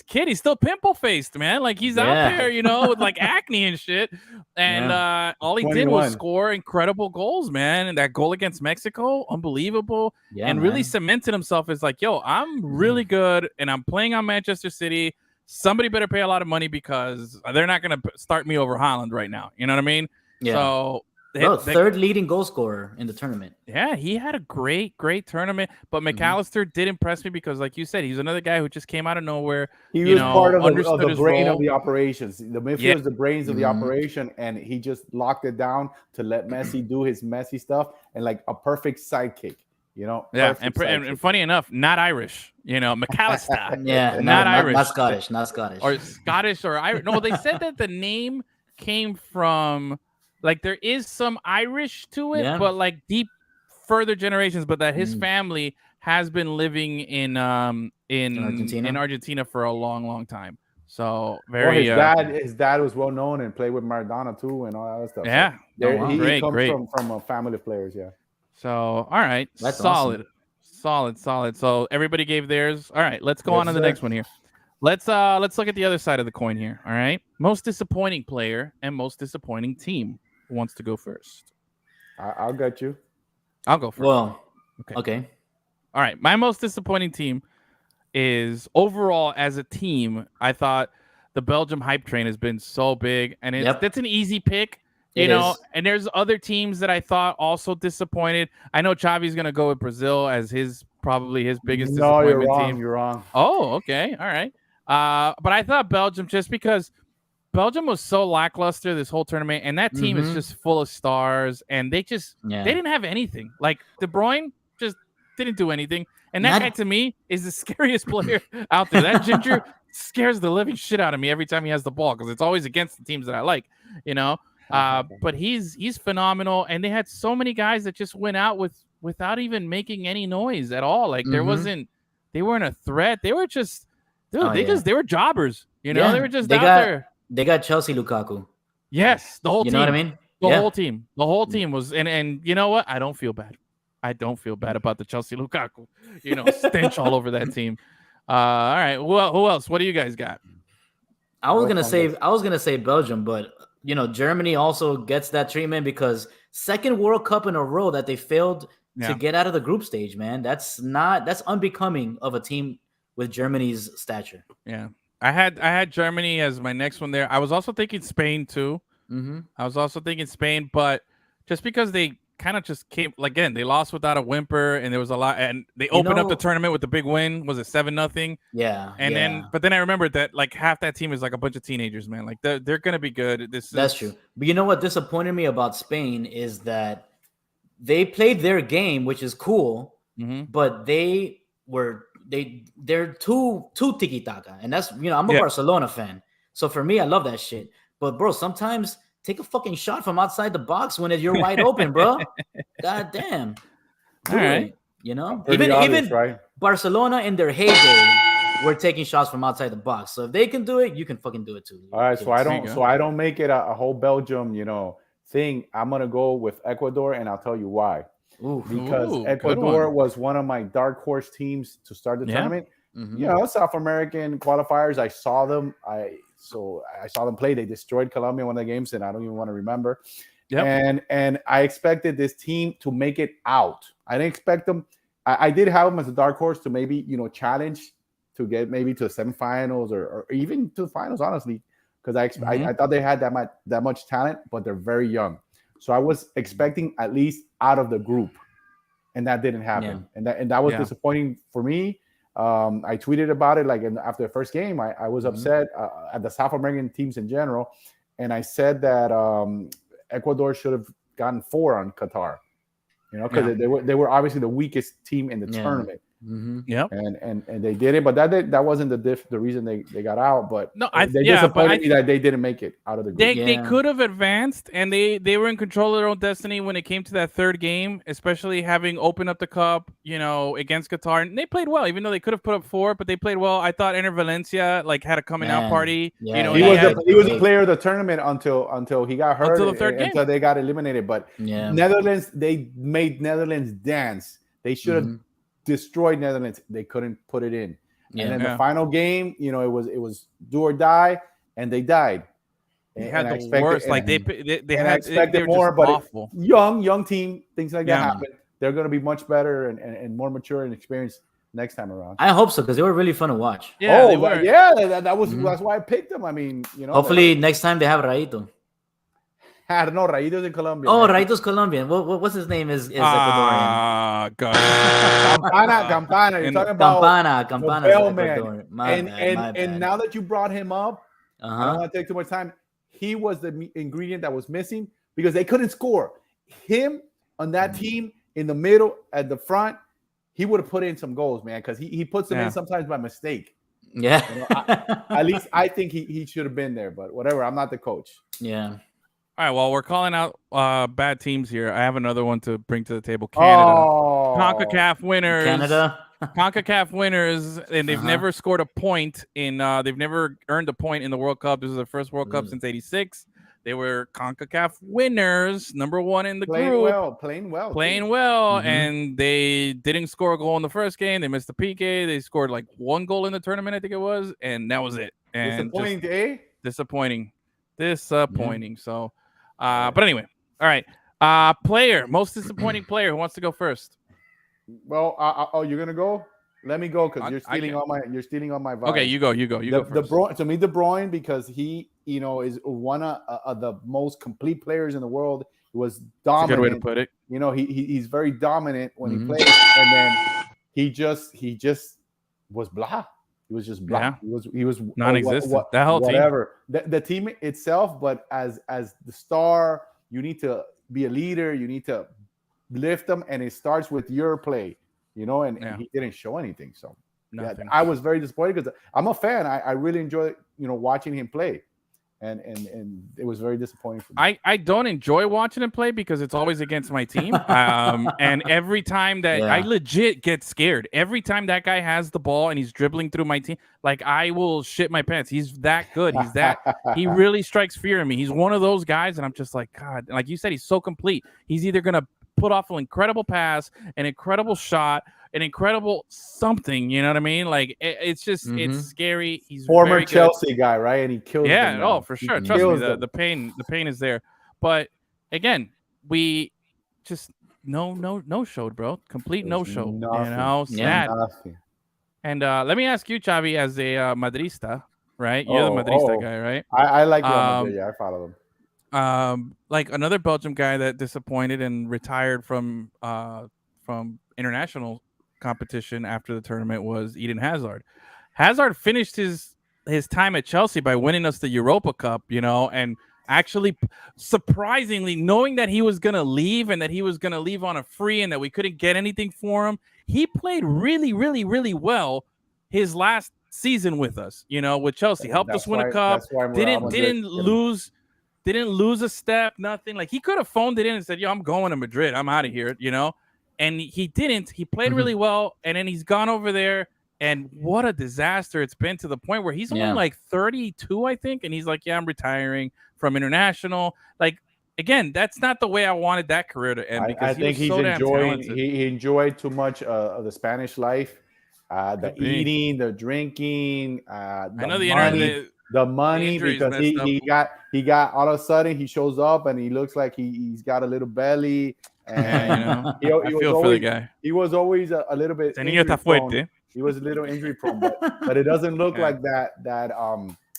S1: kid. He's still pimple faced, man. Like he's out there, with like acne and shit. And all he 21. Did was score incredible goals, man. And that goal against Mexico, unbelievable. And really cemented himself as like, yo, I'm really good, and I'm playing on Manchester City. Somebody better pay a lot of money because they're not going to start me over Haaland right now. You know what I mean?
S2: Yeah.
S1: So
S2: third leading goal scorer in the tournament.
S1: Yeah, he had a great tournament. But McAllister did impress me because, like you said, he's another guy who just came out of nowhere.
S3: He was part of the brain of the operations. The midfield is the brains of the operation, and he just locked it down to let Messi do his Messi stuff and like a perfect sidekick.
S1: Yeah, and funny enough, not Irish. McAllister.
S2: not
S1: Irish,
S2: not Scottish,
S1: or Scottish or Irish. No, they said that the name came from. Like there is some Irish to it, but like deep further generations. But that his family has been living in Argentina for a long time. So very.
S3: His dad was well known and played with Maradona too, and all that stuff.
S1: Yeah,
S3: so he comes from a family of players. Yeah.
S1: So all right,
S2: that's
S1: solid. So everybody gave theirs. All right, let's go on to the next one here. Let's look at the other side of the coin here. All right, most disappointing player and most disappointing team. Who wants to go first?
S3: I'll get you.
S1: I'll go first.
S2: Well, okay.
S1: All right, my most disappointing team is overall as a team. I thought the Belgium hype train has been so big, and that's an easy pick, and there's other teams that I thought also disappointed. I know Xavi's going to go with Brazil as probably his biggest disappointment team.
S3: You're wrong.
S1: Oh, okay. All right. But I thought Belgium, just because Belgium was so lackluster this whole tournament, and that team is just full of stars, and they didn't have anything. Like De Bruyne just didn't do anything, and that guy to me is the scariest player out there. That ginger scares the living shit out of me every time he has the ball because it's always against the teams that I like, But he's phenomenal, and they had so many guys that just went out without even making any noise at all. Like they weren't a threat. They were just they were jobbers. They were just out there.
S2: They got Chelsea Lukaku.
S1: Yes, the whole team.
S2: You know what I mean?
S1: The whole team. The whole team was, and you know what? I don't feel bad. I don't feel bad about the Chelsea Lukaku. Stench all over that team. All right. Who else? What do you guys got?
S2: I was gonna say Belgium, but Germany also gets that treatment because second World Cup in a row that they failed to get out of the group stage. Man, that's unbecoming of a team with Germany's stature.
S1: Yeah. I had Germany as my next one there. I was also thinking Spain too. I was also thinking Spain, but just because they kind of just came again, they lost without a whimper, and there was a lot, and they opened up the tournament with the big win. Was it 7-0?
S2: Yeah.
S1: And then I remembered that like half that team is like a bunch of teenagers, man. Like they're gonna be good.
S2: That's true. But you know what disappointed me about Spain is that they played their game, which is cool, but they're too tiki-taka, and that's I'm a Barcelona fan, so for me I love that shit. But bro, sometimes take a fucking shot from outside the box when you're wide open, bro. God damn.
S1: All right.
S2: Even right? Barcelona in their heyday were taking shots from outside the box. So if they can do it, you can fucking do it too.
S3: All right, so I don't make it a whole Belgium, thing. I'm gonna go with Ecuador, and I'll tell you why. Because Ecuador was one of my dark horse teams to start the tournament. South American qualifiers. I saw them. I saw them play. They destroyed Colombia in one of the games, and I don't even want to remember. Yep. And I expected this team to make it out. I didn't expect them. I did have them as a dark horse to maybe challenge to get maybe to the semifinals or even to the finals. Honestly, because I thought they had that much talent, but they're very young. So I was expecting at least out of the group, and that didn't happen. And that was disappointing for me. I tweeted about it after the first game. I was upset at the South American teams in general, and I said that Ecuador should have gotten 4 on Qatar. Because they were obviously the weakest team in the tournament.
S1: Yep.
S3: And they did it, but that wasn't the reason they got out. But
S1: no,
S3: they disappointed me that they didn't make it out of the group.
S1: They could have advanced, and they were in control of their own destiny when it came to that third game, especially having opened up the cup, against Qatar. And they played well, even though they could have put up 4, but they played well. I thought Enter Valencia had a coming out party.
S2: Yeah,
S3: he was the player of the tournament until he got hurt,
S1: until the third game,
S3: until they got eliminated. But Netherlands, they made Netherlands dance. They should have destroyed Netherlands. They couldn't put it in. And then the final game, it was do or die, and they died.
S1: They had the worst. Like they
S3: I expected more, but
S1: awful.
S3: Young team, things like that happen. They're going to be much better and more mature and experienced next time around.
S2: I hope so, because they were really fun to watch.
S1: Yeah,
S3: that was that's why I picked them. I mean,
S2: hopefully next time they have Raito.
S3: I don't know, Raito's in Colombia.
S2: Oh, man. Raito's Colombian. What's his name? Is Ecuadorian?
S1: God.
S3: Campana. You're talking about
S2: Campana.
S3: And now that you brought him up, I don't want to take too much time. He was the ingredient that was missing because they couldn't score. Him on that team in the middle, at the front, he would have put in some goals, man, because he puts them in sometimes by mistake.
S2: Yeah.
S3: At least I think he should have been there, but whatever. I'm not the coach.
S2: Yeah.
S1: All right, well, we're calling out bad teams here. I have another one to bring to the table. Canada. CONCACAF winners. CONCACAF winners, and they've never scored a point they've never earned a point in the World Cup. This is their first World Cup since '86. They were CONCACAF winners, number 1 in the group.
S3: Playing well.
S1: And they didn't score a goal in the first game. They missed the PK. They scored like 1 goal in the tournament, I think it was, and that was it. And disappointing. So, but anyway, all right. Most disappointing player. Who wants to go first?
S3: Well, you're gonna go. Let me go because you're stealing all my vibe.
S1: Okay, you go first.
S3: To me, De Bruyne, because he, is one of the most complete players in the world. He was dominant.
S1: That's a good way to put it.
S3: He's very dominant when he plays, and then he just was blah. He was just blah.
S1: Yeah.
S3: He was
S1: non-existent. That whole
S3: whatever. The team itself, but as the star, you need to be a leader. You need to lift them, and it starts with your play. And he didn't show anything. So I was very disappointed because I'm a fan. I really enjoy watching him play, and it was very disappointing for me.
S1: I don't enjoy watching him play because it's always against my team. And every time that I legit get scared, every time that guy has the ball and he's dribbling through my team, like I will shit my pants. He's that good. He really strikes fear in me. He's one of those guys, and I'm just like, God. Like you said, he's so complete. He's either gonna put off an incredible pass, an incredible shot, an incredible something. You know what I mean? Like it's just it's scary. He's
S3: former Chelsea guy, right? And he killed.
S1: Yeah, for sure. Trust me, the pain is there. But again, we just no showed, bro. Complete no show. Sad.
S3: Nothing.
S1: And let me ask you, Xavi, as a Madrista, right? You're the Madrista guy, right?
S3: I like Madrid. Yeah, I follow them.
S1: Like another Belgium guy that disappointed and retired from international competition after the tournament was Eden Hazard. Hazard finished his time at Chelsea by winning us the Europa Cup, and actually surprisingly knowing that he was going to leave and that he was going to leave on a free and that we couldn't get anything for him. He played really, really, really well his last season with us, with Chelsea. Helped us win a cup. Didn't lose a step, nothing. Like he could have phoned it in and said, "Yo, I'm going to Madrid. I'm out of here," And he didn't. He played really well, and then he's gone over there. And what a disaster it's been, to the point where he's only like 32, I think, and he's like, "Yeah, I'm retiring from international." Like again, that's not the way I wanted that career to end. Because
S3: I think he's enjoying. He enjoyed too much of the Spanish life, the eating, the drinking, the money, because he got all of a sudden he shows up and he looks like he's got a little belly, and
S1: I feel for the guy.
S3: He was always a little bit injury prone. He was a little injury prone, but it doesn't look like that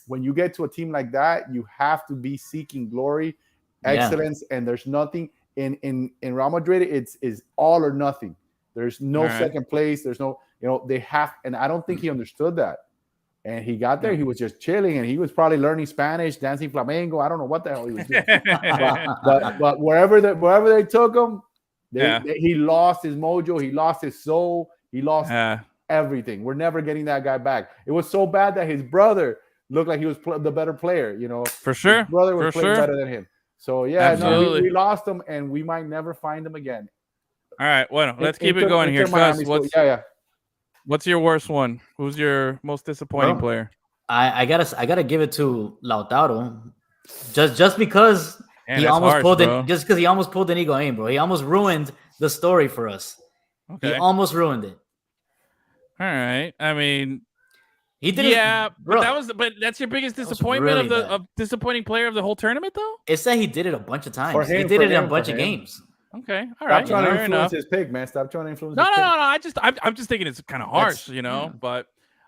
S3: when you get to a team like that, you have to be seeking glory, excellence, and there's nothing in Real Madrid. It's all or nothing. There's no second place. There's no, they have, and I don't think he understood that. And he got there, he was just chilling, and he was probably learning Spanish, dancing flamenco. I don't know what the hell he was doing. but wherever they took him, he lost his mojo, he lost his soul. He lost everything. We're never getting that guy back. It was so bad that his brother looked like he was the better player.
S1: For sure.
S3: His brother was playing better than him. So we lost him, and we might never find him again.
S1: All right, well, let's keep it going here. What's your worst one? Who's your most disappointing player?
S2: I gotta give it to Lautaro, just because he almost pulled an Higuain, bro. He almost ruined the story for us. Okay. He almost ruined it.
S1: All right, I mean,
S2: he did. Yeah,
S1: but that's your biggest disappointment of disappointing player of the whole tournament, though.
S2: It's that he did it a bunch of times. He did it in a bunch of games.
S1: Okay, all right.
S3: Stop trying to influence his pick, man. Stop trying to influence.
S1: No. I'm just thinking it's kind of harsh, But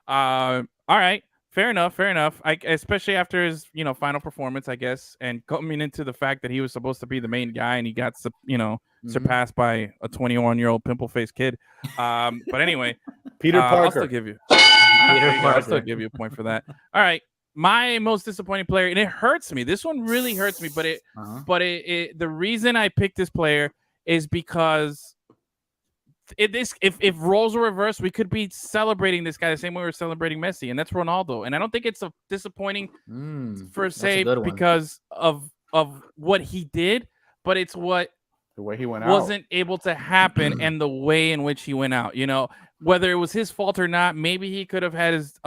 S1: all right, fair enough. Especially after his final performance, I guess, and coming into the fact that he was supposed to be the main guy and he got surpassed by a 21-year-old pimple-faced kid. But anyway,
S3: Peter Parker.
S1: I'll still give you. I'll still give you a point for that. All right. My most disappointing player, and it hurts me. This one really hurts me, but the reason I picked this player is because if roles were reversed, we could be celebrating this guy the same way we're celebrating Messi, and that's Ronaldo. And I don't think it's a disappointing per se because of what he did, but it's the
S3: way he went
S1: wasn't able to happen and the way in which he went out. Whether it was his fault or not, maybe he could have had his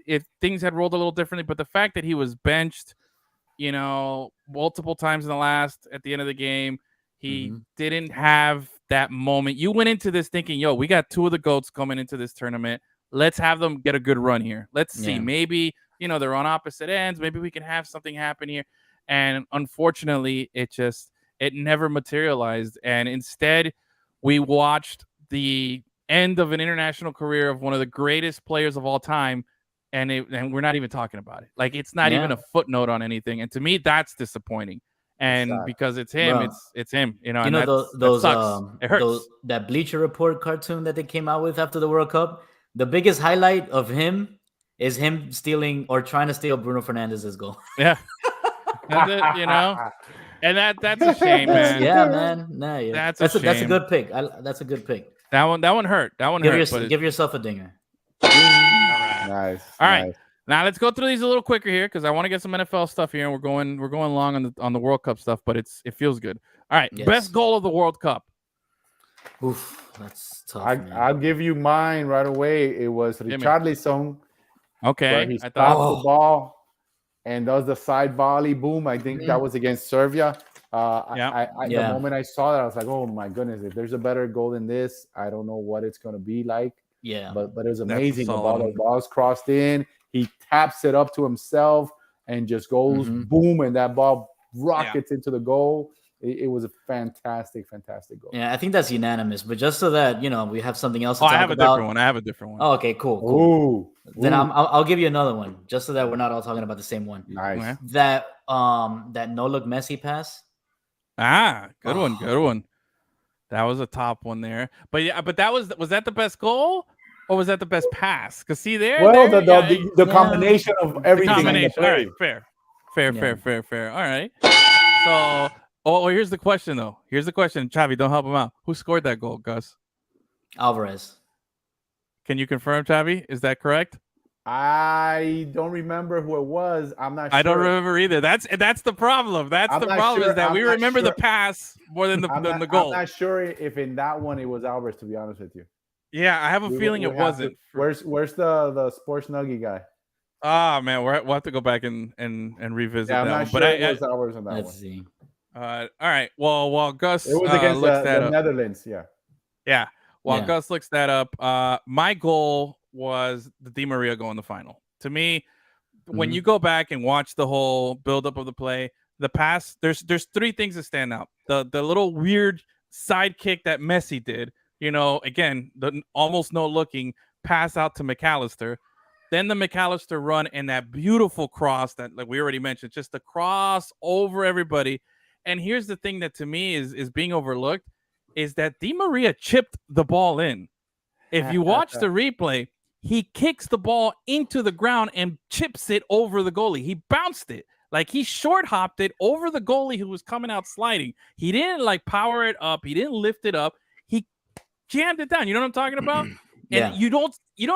S1: if things had rolled a little differently, but the fact that he was benched, multiple times at the end of the game, he didn't have that moment. You went into this thinking, we got two of the GOATs coming into this tournament. Let's have them get a good run here. Let's see. Maybe, they're on opposite ends. Maybe we can have something happen here. And unfortunately, it never materialized. And instead, we watched the end of an international career of one of the greatest players of all time. And we're not even talking about it. Like, it's not even a footnote on anything. And to me, that's disappointing. And because it's him, it's him. That sucks. It hurts.
S2: That Bleacher Report cartoon that they came out with after the World Cup, the biggest highlight of him is him stealing or trying to steal Bruno Fernandez's goal.
S1: Yeah. That's it, And that's a shame, man.
S2: Yeah, man. No,
S1: that's a shame.
S2: That's a good pick. That's a good pick.
S1: That one hurt. That one hurt.
S2: Give yourself a dinger.
S3: Nice.
S1: All right. Now let's go through these a little quicker here because I want to get some NFL stuff here, and we're going long on the World Cup stuff, but it feels good. All right. Yes. Best goal of the World Cup.
S2: Oof, that's tough.
S3: I'll give you mine right away. It was Richarlison.
S1: Okay.
S3: He stopped the ball and does the side volley. Boom. I think that was against Serbia. The moment I saw that, I was like, oh my goodness, if there's a better goal than this, I don't know what it's going to be like.
S2: Yeah.
S3: But it was amazing. The ball's crossed in. He taps it up to himself and just goes boom, and that ball rockets into the goal. It was a fantastic goal.
S2: Yeah, I think that's unanimous. But just so that we have something else to
S1: talk
S2: about.
S1: I have a different one.
S2: Oh, okay, cool. Then I'll give you another one, just so that we're not all talking about the same one.
S3: Nice.
S2: Okay. That no look Messi pass.
S1: Good one. That was a top one there. But that was that the best goal? Or was that the best pass? Because see there.
S3: Well, the combination of everything.
S1: All right, fair. All right. So, here's the question though. Xavi, don't help him out. Who scored that goal, Gus?
S2: Alvarez.
S1: Can you confirm, Xavi? Is that correct?
S3: I don't remember who it was. I'm not sure.
S1: I don't remember either. That's the problem. That's the problem, is that we remember the pass more than the goal.
S3: I'm not sure if in that one it was Alvarez, to be honest with you.
S1: Yeah, I have a feeling it wasn't.
S3: Where's the sports nuggie guy?
S1: Man, we'll have to go back and revisit that.
S3: I'm not sure it was Alvarez on that one.
S2: Let's see.
S1: All right. Well, Gus.
S3: It was against the Netherlands. Yeah.
S1: Yeah. While Gus looks that up, my goal was the Di Maria goal in the final. To me, when you go back and watch the whole buildup of the play, the pass, there's three things that stand out. The little weird side kick that Messi did. Again, the almost no looking pass out to McAllister. Then the McAllister run and that beautiful cross that, like we already mentioned, just the cross over everybody. And here's the thing that to me is being overlooked is that Di Maria chipped the ball in. If you watch the replay, he kicks the ball into the ground and chips it over the goalie. He bounced it. Like he short hopped it over the goalie who was coming out sliding. He didn't power it up. He didn't lift it up. jammed it down. You know what I'm talking about? And you don't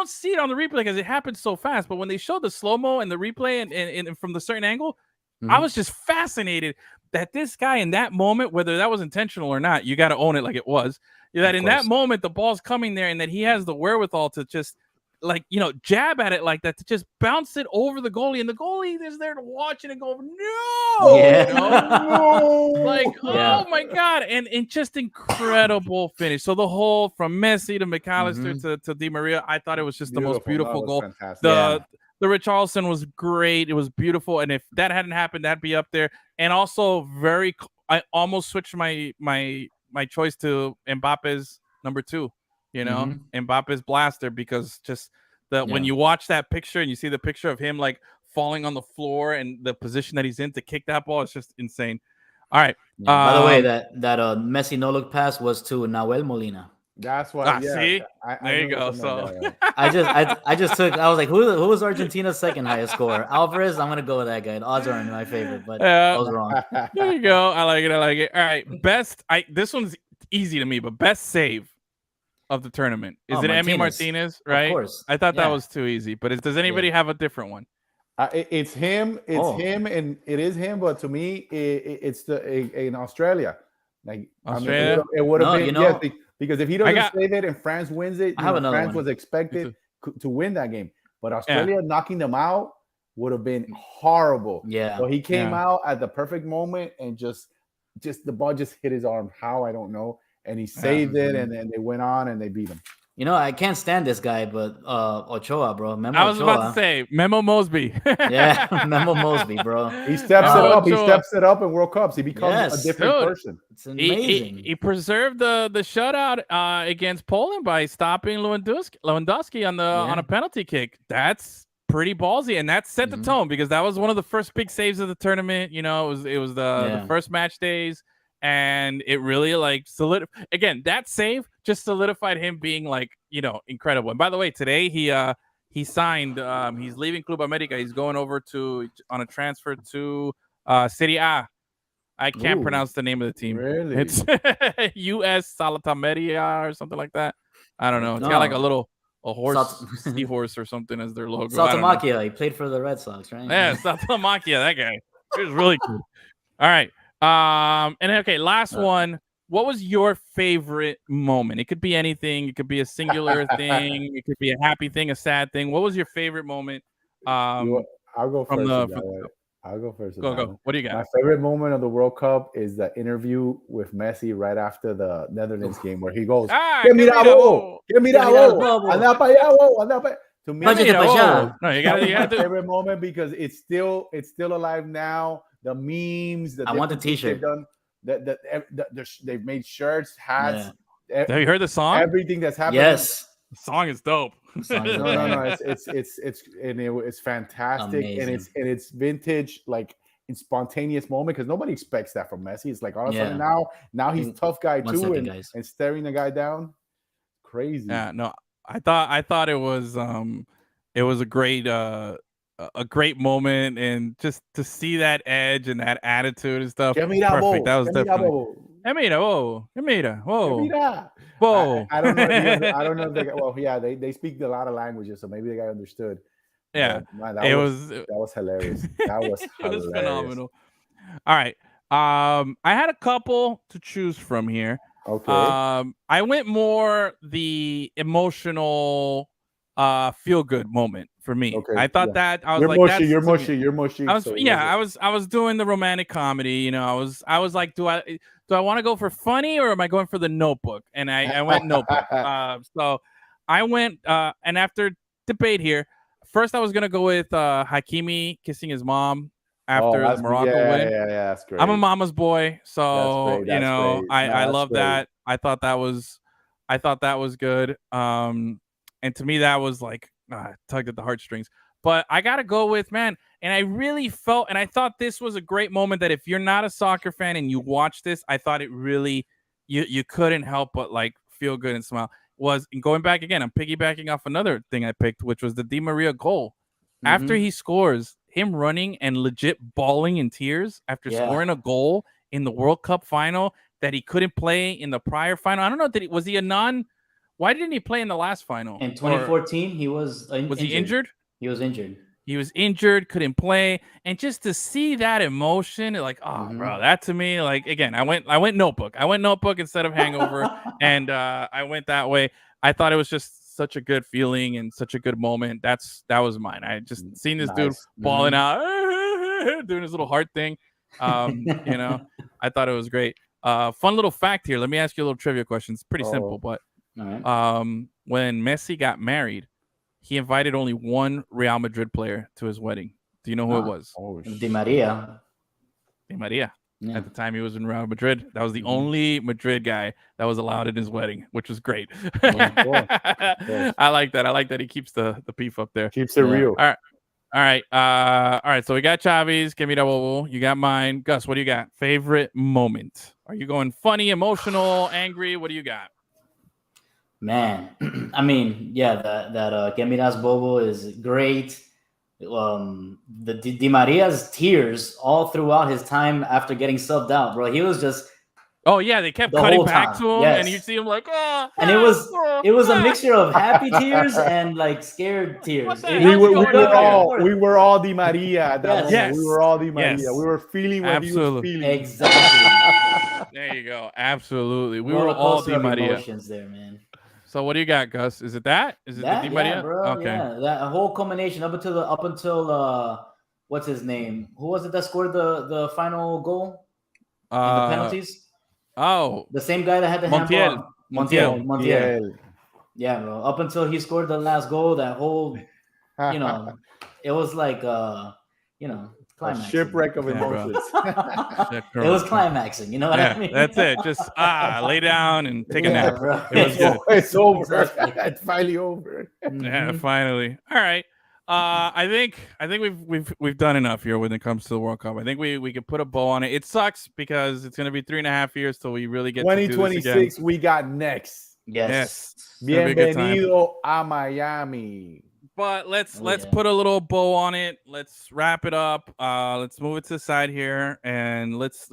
S1: see it on the replay because it happens so fast. But when they show the slow-mo and the replay and from the certain angle, I was just fascinated that this guy in that moment, whether that was intentional or not, you got to own it like it was. That in that moment, the ball's coming there and that he has the wherewithal to just jab at it like that, to just bounce it over the goalie. And the goalie is there to watch it and go, no!
S2: Yeah.
S1: Oh my God. And just incredible finish. So the whole from Messi to McAllister to Di Maria, I thought it was just the most beautiful goal. Fantastic. The Richarlison was great. It was beautiful. And if that hadn't happened, that'd be up there. And also I almost switched my choice to Mbappe's number 2, Mbappe's blaster, because just when you watch that picture and you see the picture of him like falling on the floor and the position that he's in to kick that ball, it's just insane. All right.
S2: By the way, that Messi no-look pass was to Nahuel Molina.
S3: That's why.
S1: See, there you go. So
S2: I was like, who was Argentina's second highest scorer? Alvarez. I'm gonna go with that guy. The odds aren't in my favor, but I was wrong.
S1: There you go. I like it. All right, this one's easy to me, but best save of the tournament is it Emi Martinez? Right. Of course. I thought that was too easy, but does anybody have a different one?
S3: It's him. Him, and it is him. But to me, it's in Australia. Like
S1: Australia,
S3: it would have been because if he doesn't save it and France wins it, France was expected to win that game. But Australia knocking them out would have been horrible.
S2: Yeah.
S3: So he came out at the perfect moment and just the ball just hit his arm. How, I don't know. And he saved it, and then they went on and they beat him.
S2: I can't stand this guy, but Ochoa, bro.
S1: I was about to say Memo Mosby.
S2: Yeah, Memo Mosby, bro.
S3: He steps it up. He steps it up in World Cups. He becomes a different person.
S2: It's amazing.
S1: He preserved the shutout against Poland by stopping Lewandowski on a penalty kick. That's pretty ballsy, and that set the tone, because that was one of the first big saves of the tournament. It was the first match days. And it really again, that save just solidified him being incredible. And by the way, today he signed. He's leaving Club America. He's going over on a transfer to Serie A. I can't pronounce the name of the team.
S3: Really?
S1: It's US Salatameria or something like that. I don't know. It's got like a horse, seahorse or something as their logo.
S2: Saltalamacchia. He played for the Red Sox, right?
S1: Yeah, Saltalamacchia. That guy. He was really cool. All right. And okay, last one. What was your favorite moment? It could be anything. It could be a singular thing. It could be a happy thing, a sad thing. What was your favorite moment?
S3: I'll go first. I'll go first.
S1: Go. What do you got?
S3: My favorite moment of the World Cup is the interview with Messi right after the Netherlands game, where he goes, "Give me that ball. Give me that ball. To me,
S1: no, you got
S3: my favorite moment because it's still alive now. The memes.
S2: I want the T-shirt.
S3: They've made shirts, hats.
S1: Yeah. Have you heard the song?
S3: Everything that's happening.
S1: Yes, the song is dope.
S3: No. It's fantastic. Amazing. and it's vintage, like in spontaneous moment, because nobody expects that from Messi. It's like all of a sudden now he's tough guy too, and staring the guy down. Crazy.
S1: Yeah, no, I thought it was a great moment, and just to see that edge and that attitude and stuff. Perfect. That was definitely. Whoa.
S3: I don't know if they got, well, yeah, they speak a lot of languages, so maybe the guy understood.
S1: Yeah,
S3: man, that was hilarious. That was
S1: it was phenomenal. All right, I had a couple to choose from here.
S3: Okay.
S1: I went more the emotional, feel good moment for me.
S3: Okay,
S1: I thought that I was
S3: you're mushy.
S1: I was doing the romantic comedy. I was like, do I want to go for funny, or am I going for the Notebook? And I went Notebook. So I went and after debate here, first I was gonna go with Hakimi kissing his mom after the Morocco win.
S3: Yeah, that's great.
S1: I'm a mama's boy, so
S3: that's great.
S1: I love that. I thought that was good. And to me, that was like tugged at the heartstrings. But I gotta go with, man, and I really felt, and I thought this was a great moment that if you're not a soccer fan and you watch this, I thought it really, you couldn't help but like feel good and smile. Was, and going back again, I'm piggybacking off another thing I picked, which was the Di Maria goal. Mm-hmm. After he scores, him running and legit bawling in tears after scoring a goal in the World Cup final that he couldn't play in the prior final. I don't know, was he a Why didn't he play in the last final?
S2: In 2014, he was
S1: Was he injured?
S2: He was injured.
S1: He was injured, couldn't play, and just to see that emotion, like, oh, bro, that to me, like, again, I went Notebook. I went Notebook instead of Hangover, and I went that way. I thought it was just such a good feeling and such a good moment. That was mine. I just seen this dude balling out, doing his little heart thing. You know, I thought it was great. Fun little fact here. Let me ask you a little trivia question. It's pretty simple, but when Messi got married, he invited only one Real Madrid player to his wedding. Do you know who it was?
S2: Di Maria.
S1: Di Maria. Yeah. At the time he was in Real Madrid. That was the only Madrid guy that was allowed at his wedding, which was great. I like that. I like that he keeps the beef up there.
S3: Keeps it real.
S1: All right. So we got Chavi's. Give me that bubble. You got mine. Gus, what do you got? Favorite moment? Are you going funny, emotional, angry? What do you got?
S2: Man, I mean, yeah, that Get Me Das Bobo is great. The Di Maria's tears all throughout his time after getting subbed out, bro. He was just
S1: they kept cutting back to him, and you see him like,
S2: and it was a mixture of happy tears and like scared tears.
S3: We were all Di Maria at that moment. We were all Di Maria.
S1: Yes.
S3: We were feeling what he was feeling.
S2: Exactly.
S1: There you go. Absolutely. We were all Di Maria.
S2: Emotions there, man.
S1: So what do you got, Gus? Is it that? Is it the Di Maria?
S2: Bro, okay. Yeah, that whole combination up until what's his name? Who was it that scored the final goal in the penalties?
S1: Oh,
S2: the same guy that had the handball. Montiel. Yeah, bro. Up until he scored the last goal, that whole, it was like, climaxing.
S3: A shipwreck of emotions.
S2: It was climaxing. You know what I mean?
S1: That's it. Just lay down and take a nap.
S2: Bro.
S1: It was good.
S3: It's over. It's finally over.
S1: Yeah, finally. All right. I think we've done enough here when it comes to the World Cup. I think we can put a bow on it. It sucks because it's going to be 3.5 years till we really get
S3: 2026. We got next.
S2: Yes.
S3: Bienvenido a Miami.
S1: But let's put a little bow on it. Let's wrap it up. Let's move it to the side here, and let's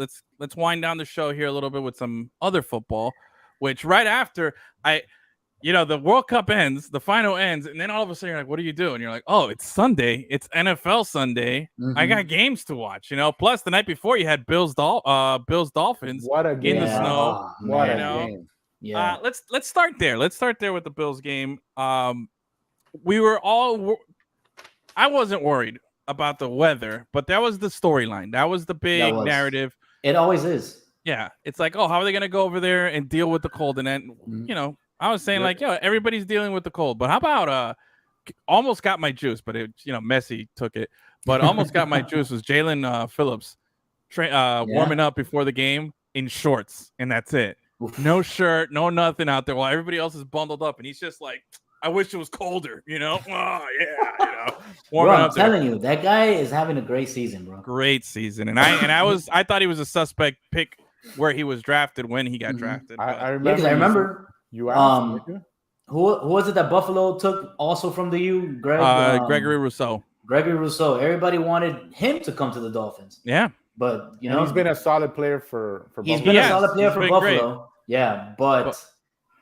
S1: wind down the show here a little bit with some other football. Which right after the World Cup ends, the final ends, and then all of a sudden you're like, what do you do? And you're like, oh, it's Sunday. It's NFL Sunday. I got games to watch, Plus the night before you had Bills Dolphins
S3: what a game.
S1: in the snow.
S3: What a game.
S2: Yeah.
S1: Let's start there. Let's start there with the Bills game. I wasn't worried about the weather, but that was the storyline. That was the big narrative.
S2: It always is.
S1: Yeah. It's like, oh, how are they going to go over there and deal with the cold? And then, I was saying everybody's dealing with the cold, but how about almost got my juice, but it, Messi took it, but almost got my juice was Jalen Phillips warming up before the game in shorts. And that's it. Oof. No shirt, no nothing out there while everybody else is bundled up. And he's just like, I wish it was colder, Oh, yeah,
S2: bro, I'm telling you, that guy is having a great season, bro.
S1: Great season. And I thought he was a suspect pick where he was drafted when he got drafted.
S3: I
S2: remember.
S3: You asked
S2: who was it that Buffalo took also from the U?
S1: Gregory Rousseau.
S2: Gregory Rousseau. Everybody wanted him to come to the Dolphins.
S1: Yeah.
S2: But
S3: he's been a solid player for
S2: Buffalo.
S1: Been
S2: a solid player for Buffalo.
S1: Great.
S2: Yeah, but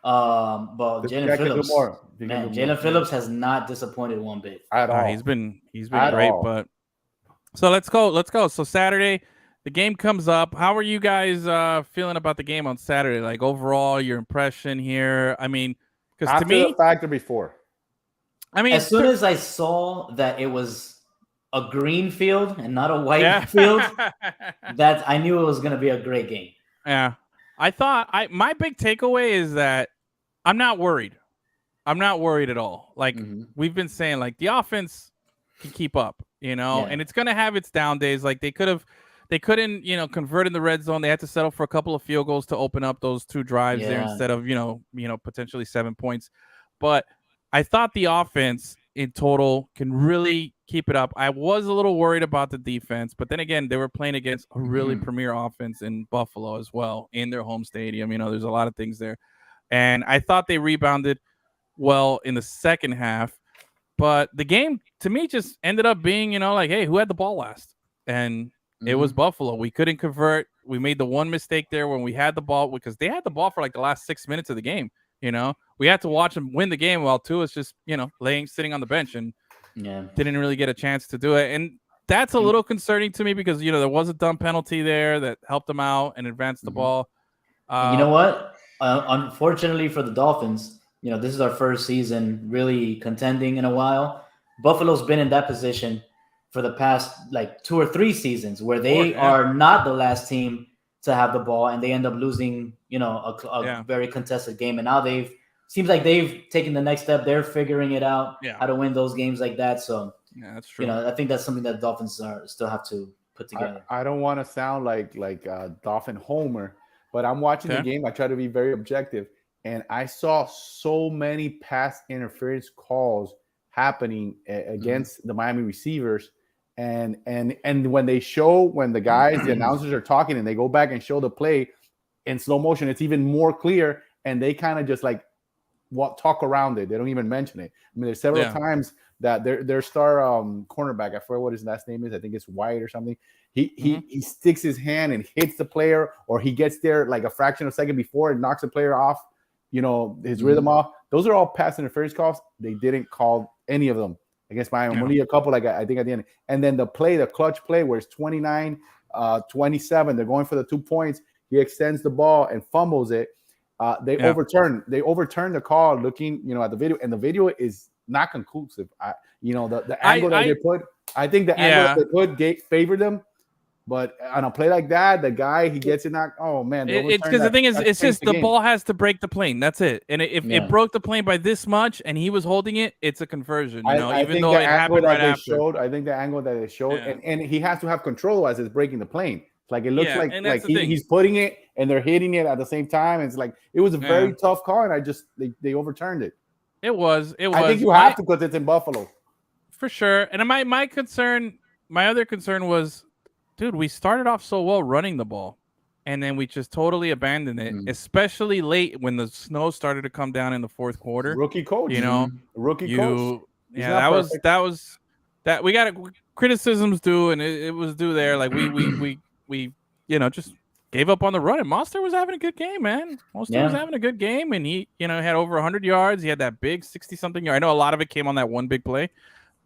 S2: Jalen Phillips, Jalen Phillips has not disappointed one bit
S1: at all. He's been great, but so let's go. So Saturday, the game comes up. How are you guys feeling about the game on Saturday? Like overall, your impression here? I mean, because to me,
S3: the factor before.
S1: I mean,
S2: as soon as I saw that it was a green field and not a white field, that I knew it was going to be a great game.
S1: Yeah. I thought my big takeaway is that I'm not worried. I'm not worried at all. Like we've been saying, like the offense can keep up, and it's going to have its down days. Like they couldn't, convert in the red zone. They had to settle for a couple of field goals to open up those 2 drives there instead of, potentially 7 points. But I thought the offense in total can really keep it up. I was a little worried about the defense, but then again, they were playing against a really premier offense in Buffalo as well in their home stadium. There's a lot of things there. And I thought they rebounded well in the second half, but the game to me just ended up being, like, hey, who had the ball last? And it was Buffalo. We couldn't convert. We made the one mistake there when we had the ball because they had the ball for like the last 6 minutes of the game. We had to watch him win the game while Tua's just, sitting on the bench and didn't really get a chance to do it. And that's a little concerning to me because, there was a dumb penalty there that helped him out and advanced the ball.
S2: And you know what? Unfortunately for the Dolphins, this is our first season really contending in a while. Buffalo's been in that position for the past 2 or 3 seasons where they are not the last team to have the ball and they end up losing, a very contested game. And now seems like they've taken the next step. They're figuring it out how to win those games like that. So,
S1: that's true.
S2: I think that's something that the Dolphins still have to put together.
S3: I don't want to sound like Dolphin Homer, but I'm watching the game. I try to be very objective. And I saw so many pass interference calls happening against the Miami receivers. And when the guys, the announcers are talking and they go back and show the play in slow motion, it's even more clear. And they kind of just talk around it. They don't even mention it. I mean, there's several times that their star cornerback, I forget what his last name is. I think it's White or something. He sticks his hand and hits the player, or he gets there like a fraction of a second before and knocks the player off, his rhythm off. Those are all pass interference calls. They didn't call any of them against Miami. Only a couple, I think at the end. And then the clutch play where it's 29-27, they're going for the 2 points. He extends the ball and fumbles it. They overturn the call looking, at the video, and the video is not conclusive. The angle that they put, I think the angle that they put favored them. But on a play like that, the guy, he gets it knocked. Oh man!
S1: It's because the thing is, it's just the ball has to break the plane. That's it. And if it broke the plane by this much, and he was holding it, it's a conversion. Even though it happened right after.
S3: I think the angle that they showed, and he has to have control as it's breaking the plane. Like it looks like he's putting it and they're hitting it at the same time. It's like it was a very tough call, and they overturned it.
S1: It was.
S3: I think you have to because it's in Buffalo
S1: for sure. And my other concern was, dude, we started off so well running the ball, and then we just totally abandoned it, especially late when the snow started to come down in the fourth quarter.
S3: Rookie coach, coach.
S1: Yeah, that was we got criticisms due, and it was due there. Like we just gave up on the run, and Monster was having a good game, man. Monster was having a good game, and he had over 100 yards. He had that big 60-something yard. I know a lot of it came on that one big play,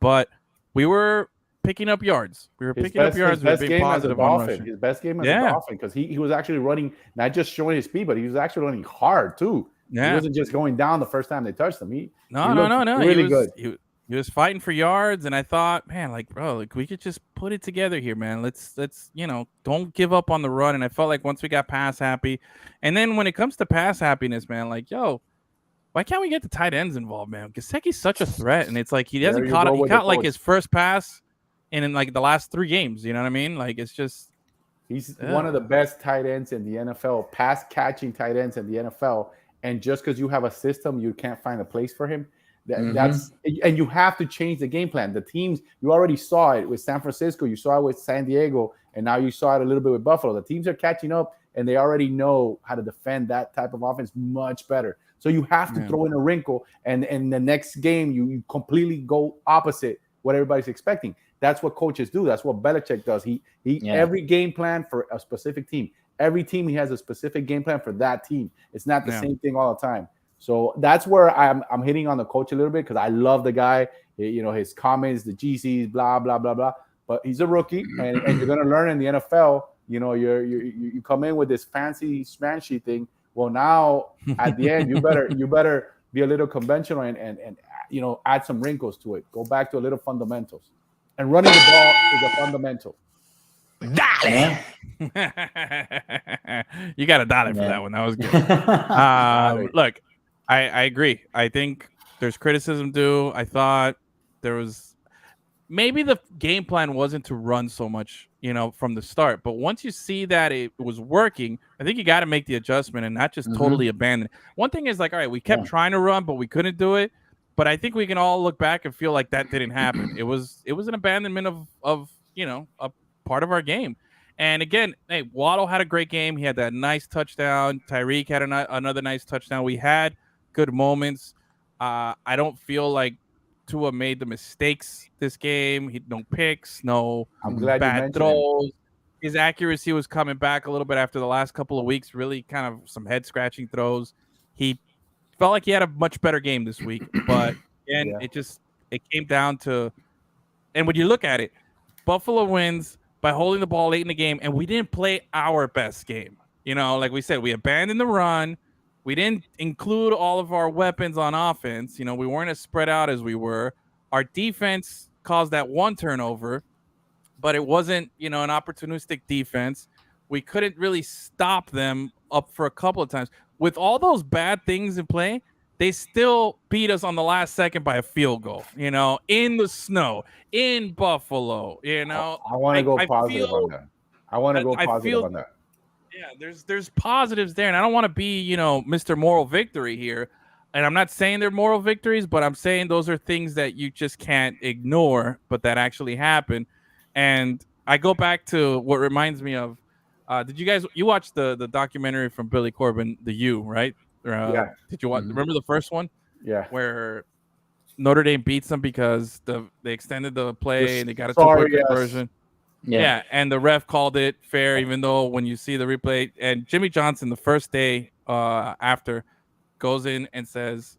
S1: but we were picking up yards. We were picking up yards.
S3: His best game as a Dolphin. His best game as a Dolphin, because he was actually running, not just showing his speed, but he was actually running hard too. Yeah. He wasn't just going down the first time they touched him.
S1: No.
S3: Really good.
S1: He was fighting for yards, and I thought, man, we could just put it together here, man. Let's don't give up on the run. And I felt like once we got pass happy, and then when it comes to pass happiness, man, why can't we get the tight ends involved, man? Gesicki's such a threat, and it's like he hasn't caught it. He caught his first pass in the last 3 games. You know what I mean? It's just
S3: he's one of the best tight ends in the NFL, pass catching tight ends in the NFL. And just because you have a system, you can't find a place for him. And you have to change the game plan. The teams, you already saw it with San Francisco, you saw it with San Diego, and now you saw it a little bit with Buffalo. The teams are catching up, and they already know how to defend that type of offense much better. So you have to throw in a wrinkle, and the next game you completely go opposite what everybody's expecting. That's what coaches do. That's what Belichick does. He every game plan for a specific team. Every team, he has a specific game plan for that team. It's not the same thing all the time. So that's where I'm hitting on the coach a little bit, because I love the guy. His comments, the GCs, blah blah blah blah. But he's a rookie, and you're gonna learn in the NFL. You come in with this fancy smanchy thing. Well, now at the end, you better be a little conventional and add some wrinkles to it. Go back to a little fundamentals. And running the ball is a fundamental.
S1: Dale. You got a dollar for that one. That was good. Look, I agree. I think there's criticism due. I thought there was maybe the game plan wasn't to run so much, from the start. But once you see that it was working, I think you got to make the adjustment and not just totally abandon it. One thing is all right, we kept trying to run, but we couldn't do it. But I think we can all look back and feel like that didn't happen. It was an abandonment of a part of our game. And again, hey, Waddle had a great game. He had that nice touchdown. Tyreek had another nice touchdown. We had good moments. I don't feel like Tua made the mistakes this game. No picks, no bad throws. His accuracy was coming back a little bit after the last couple of weeks. Really kind of some head-scratching throws. He felt like he had a much better game this week, but again, it came down to, and when you look at it, Buffalo wins by holding the ball late in the game, and we didn't play our best game. Like we said, we abandoned the run. We didn't include all of our weapons on offense. We weren't as spread out as we were. Our defense caused that one turnover, but it wasn't, an opportunistic defense. We couldn't really stop them up for a couple of times. With all those bad things in play, they still beat us on the last second by a field goal, in the snow, in Buffalo,
S3: I want to go positive on that. I want to go positive on that.
S1: Yeah, there's positives there, and I don't want to be, Mr. Moral Victory here. And I'm not saying they're moral victories, but I'm saying those are things that you just can't ignore, but that actually happen. And I go back to what reminds me of, did you watch the documentary from Billy Corbin, The U, right?
S3: Yeah.
S1: Did you watch? Remember the first one?
S3: Yeah.
S1: Where Notre Dame beats them because they extended the play and they got a 2-point conversion. Yeah, and the ref called it fair, even though when you see the replay, and Jimmy Johnson the first day after goes in and says,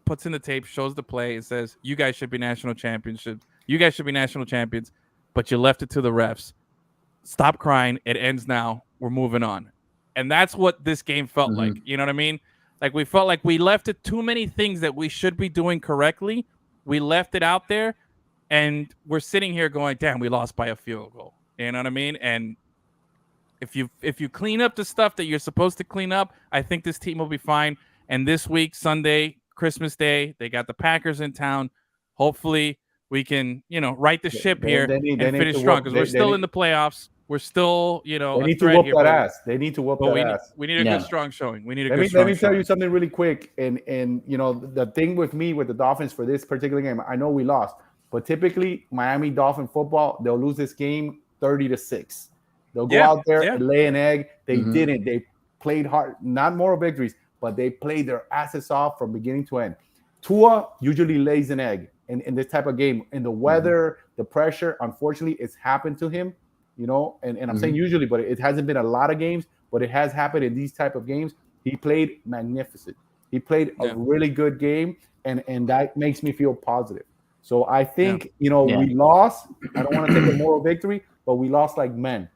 S1: puts in the tape, shows the play, and says, you guys should be national champions. You guys should be national champions, but you left it to the refs. Stop crying. It ends now. We're moving on. And that's what this game felt like. You know what I mean? Like we felt like we left it too many things that we should be doing correctly. We left it out there, and we're sitting here going, damn, we lost by a field goal. You know what I mean? And if you clean up the stuff that you're supposed to clean up, I think this team will be fine. And this week, Sunday, Christmas Day, they got the Packers in town. Hopefully, we can, right the ship here and finish strong because we're still in the playoffs. We're still,
S3: they need to whoop that ass. They need to whoop that ass.
S1: We need a good strong showing.
S3: Let me tell you something really quick. And the thing with me with the Dolphins for this particular game, I know we lost, but typically Miami Dolphin football, they'll lose this game 30-6. They'll go out there and lay an egg. They didn't. They played hard. Not moral victories, but they played their asses off from beginning to end. Tua usually lays an egg in this type of game. In the weather, the pressure, unfortunately, it's happened to him. And I'm saying usually, but it hasn't been a lot of games, but it has happened in these type of games. He played magnificent. He played a really good game, and that makes me feel positive. So I think, we lost. I don't want to take a moral victory, but we lost like men.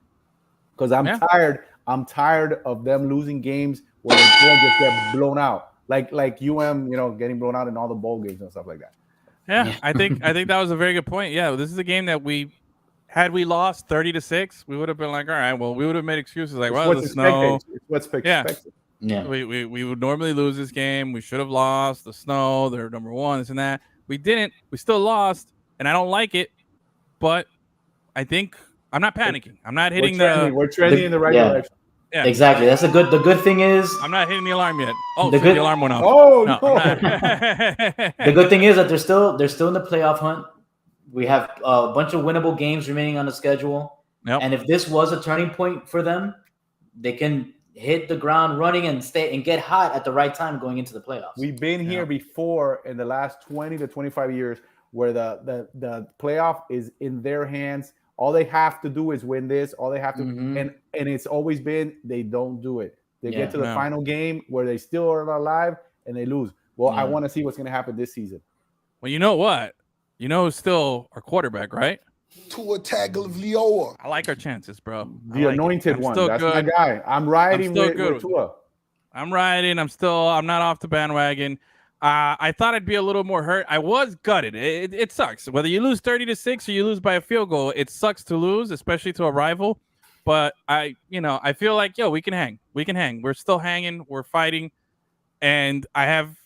S3: Because I'm tired. I'm tired of them losing games where they just get blown out, like getting blown out in all the bowl games and stuff like that.
S1: Yeah. I think that was a very good point. Yeah, this is a game that had we lost 30-6, we would have been like, all right, well, we would have made excuses like, well, the snow.
S3: It's what's expected.
S1: Yeah. We would normally lose this game. We should have lost. The snow. They're number one. This and that. We didn't. We still lost, and I don't like it. But I think. I'm not panicking. I'm not hitting
S3: we're trending in the right direction.
S2: Yeah, exactly. That's the good thing is
S1: I'm not hitting the alarm yet. Oh, the alarm went off.
S3: Oh no.
S2: The good thing is that they're still in the playoff hunt. We have a bunch of winnable games remaining on the schedule.
S1: Yep.
S2: And if this was a turning point for them, they can hit the ground running and stay and get hot at the right time going into the playoffs.
S3: We've been here before in the last 20 to 25 years where the playoff is in their hands. All they have to do is win this. All they have to, and it's always been they don't do it. They get to the final game where they still are alive and they lose. Well, I want to see what's going to happen this season.
S1: Well, you know what? You know who's still our quarterback, right?
S4: Tua Tagovailoa.
S1: I like our chances, bro.
S3: The anointed one. That's my guy. I'm riding with Tua.
S1: I'm riding. I'm not off the bandwagon. I thought I'd be a little more hurt. I was gutted. It sucks. Whether you lose 30-6 or you lose by a field goal, it sucks to lose, especially to a rival. But I feel like, we can hang. We can hang. We're still hanging. We're fighting. And I have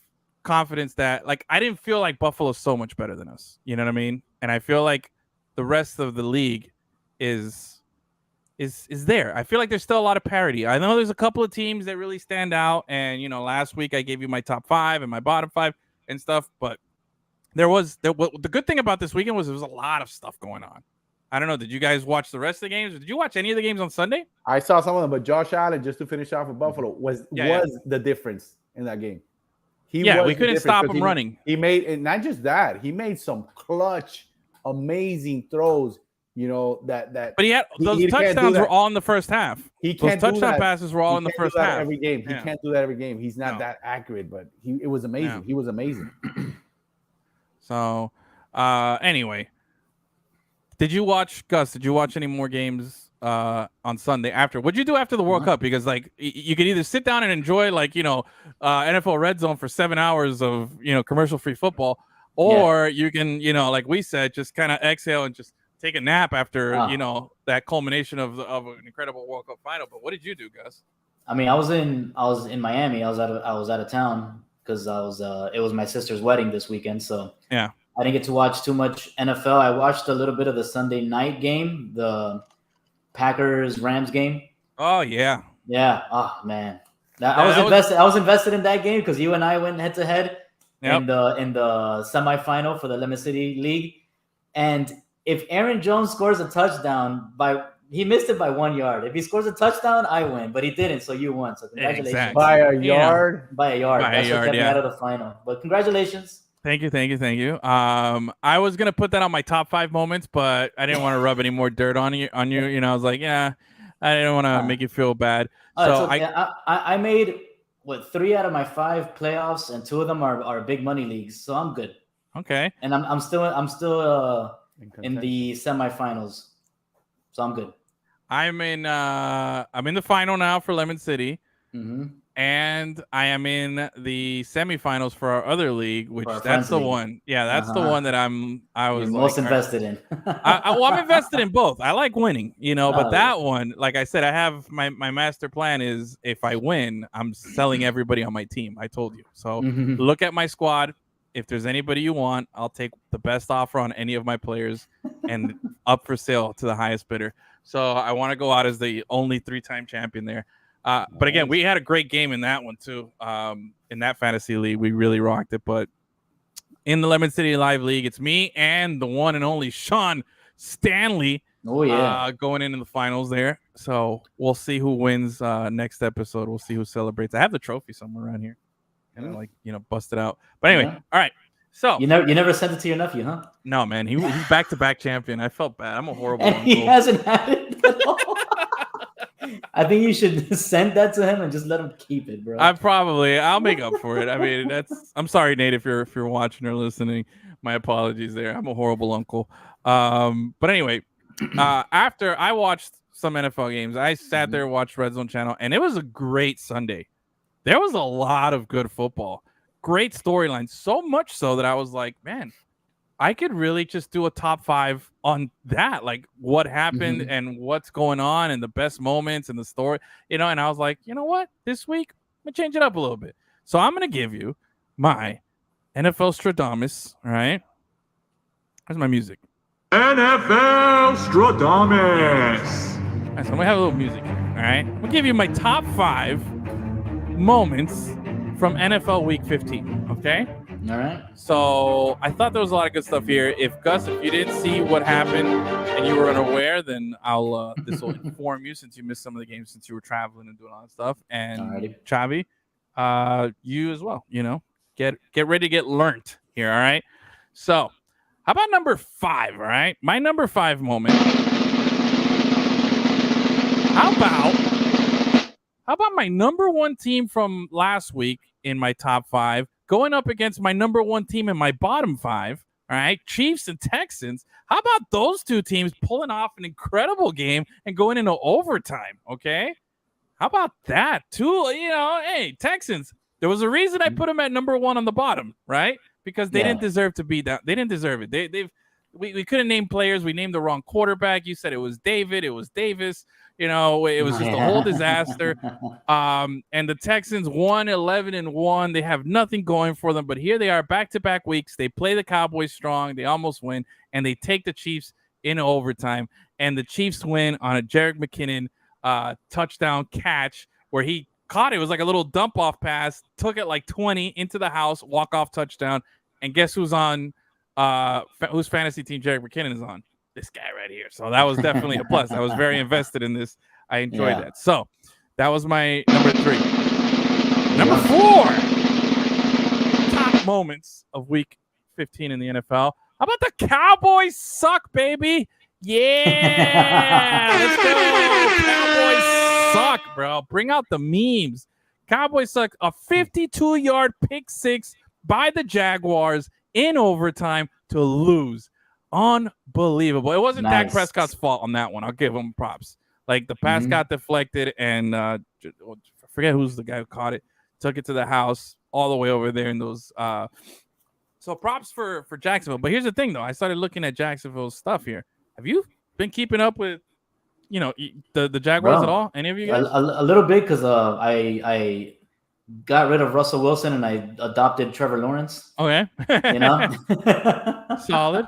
S1: confidence that, I didn't feel like Buffalo's so much better than us. You know what I mean? And I feel like the rest of the league is there. I feel like there's still a lot of parity. I know there's a couple of teams that really stand out, and last week I gave you my top 5 and my bottom 5 and stuff, but the good thing about this weekend was there was a lot of stuff going on. I don't know, did you guys watch the rest of the games? Did you watch any of the games on Sunday?
S3: I saw some of them, but Josh Allen, just to finish off with Buffalo, was the difference in that game.
S1: We couldn't stop him running.
S3: He made, and not just that, he made some clutch, amazing throws. that.
S1: But those touchdowns were all in the first half.
S3: He can't
S1: those touchdown passes were all in the first half.
S3: Every game. He can't do that every game. He's not that accurate, but it was amazing.
S1: Yeah.
S3: He was amazing.
S1: So, anyway, Gus, did you watch any more games on Sunday after? What'd you do after the World Cup? Because like you could either sit down and enjoy NFL Red Zone for 7 hours of commercial-free football, or you can like we said, just kind of exhale and just take a nap after that culmination of an incredible World Cup final. But what did you do, Gus?
S2: I mean, I was in Miami. I was out of town because it was my sister's wedding this weekend, so
S1: yeah,
S2: I didn't get to watch too much NFL. I watched a little bit of the Sunday night game, the Packers-Rams game.
S1: Oh yeah.
S2: Oh man, I was invested in that game because you and I went head to head in the semifinal for the Lemon City League, and if Aaron Jones scores a touchdown he missed it by 1 yard. If he scores a touchdown, I win, but he didn't, so you won. So congratulations.
S1: Exactly.
S3: By a yard?
S2: By a yard. That's what kept me out of the final. But congratulations.
S1: Thank you. I was gonna put that on my top 5 moments, but I didn't want to rub any more dirt on you. I was like, I didn't want to make you feel bad. So
S2: I made 3 out of my 5 playoffs, and 2 of them are big money leagues, so I'm good.
S1: Okay.
S2: And I'm still in the semifinals, so I'm good. I'm
S1: in the final now for Lemon City.
S2: Mm-hmm.
S1: And I am in the semifinals for our other league, which that's the one. Yeah, that's the one that I was
S2: most invested in.
S1: I'm invested in both. I like winning, but that one, like I said, I have my master plan is if I win, I'm selling everybody on my team. I told you. So look at my squad. If there's anybody you want, I'll take the best offer on any of my players and up for sale to the highest bidder. So I want to go out as the only 3-time champion there. But again, we had a great game in that one too. In that fantasy league, we really rocked it. But in the Lemon City Live League, it's me and the one and only Sean Stanley.
S2: Oh yeah,
S1: going into the finals there. So we'll see who wins next episode. We'll see who celebrates. I have the trophy somewhere around here, and bust it out. But anyway, all right. So
S2: you never sent it to your nephew, huh?
S1: No, man. He's back-to-back champion. I felt bad. I'm a horrible
S2: and
S1: uncle.
S2: He hasn't had it at all. I think you should send that to him and just let him keep it, bro.
S1: I'll make up for it. I mean, I'm sorry, Nate, if you're watching or listening. My apologies there. I'm a horrible uncle. But anyway, after I watched some NFL games, I sat there and watched Red Zone Channel, and it was a great Sunday. There was a lot of good football. Great storyline. So much so that I was like, man, I could really just do a top 5 on that, like what happened and what's going on and the best moments and the story, and I was like, you know what? This week, I'm going to change it up a little bit. So I'm going to give you my NFL Stradamus, all right? Where's my music?
S5: NFL Stradamus.
S1: All right, so I'm going to have a little music here, all right? I'm going to give you my top 5 moments from NFL Week 15, okay?
S2: All right.
S1: So I thought there was a lot of good stuff here. If you didn't see what happened and you were unaware, then this will inform you since you missed some of the games since you were traveling and doing all that stuff. And
S2: Alrighty.
S1: Chavi, you as well. Get ready to get learnt here. All right. So how about number 5? All right, my number 5 moment. How about my number 1 team from last week in my top 5? Going up against my number 1 team in my bottom 5, all right, Chiefs and Texans. How about those 2 teams pulling off an incredible game and going into overtime, okay? How about that? Hey, Texans, there was a reason I put them at number 1 on the bottom, right? Because they didn't deserve to be down. They didn't deserve it. We couldn't name players. We named the wrong quarterback. You said it was David. It was Davis. It was just a whole disaster. And the Texans won 11-1. They have nothing going for them, but here they are back-to-back weeks. They play the Cowboys strong. They almost win, and they take the Chiefs in overtime. And the Chiefs win on a Jerick McKinnon touchdown catch where he caught it. It was like a little dump-off pass, took it like 20 into the house, walk-off touchdown. And guess who's on whose fantasy team Jerick McKinnon is on? This guy right here. So that was definitely a plus. I was very invested in this. I enjoyed that. So that was my number 3. Number 4, top moments of week 15 in the NFL. How about the Cowboys suck, baby? Yeah, let's go. Cowboys suck, bro. Bring out the memes. Cowboys suck. A 52-yard pick six by the Jaguars in overtime to lose. Unbelievable. It wasn't Dak Prescott's fault on that one. I'll give him props. Like the pass got deflected, and I forget who's the guy who caught it. Took it to the house all the way over there in those. So props for Jacksonville. But here's the thing, though. I started looking at Jacksonville's stuff here. Have you been keeping up with, the Jaguars at all? Any of you guys?
S2: A little bit, because I got rid of Russell Wilson and I adopted Trevor Lawrence.
S1: Okay. Solid.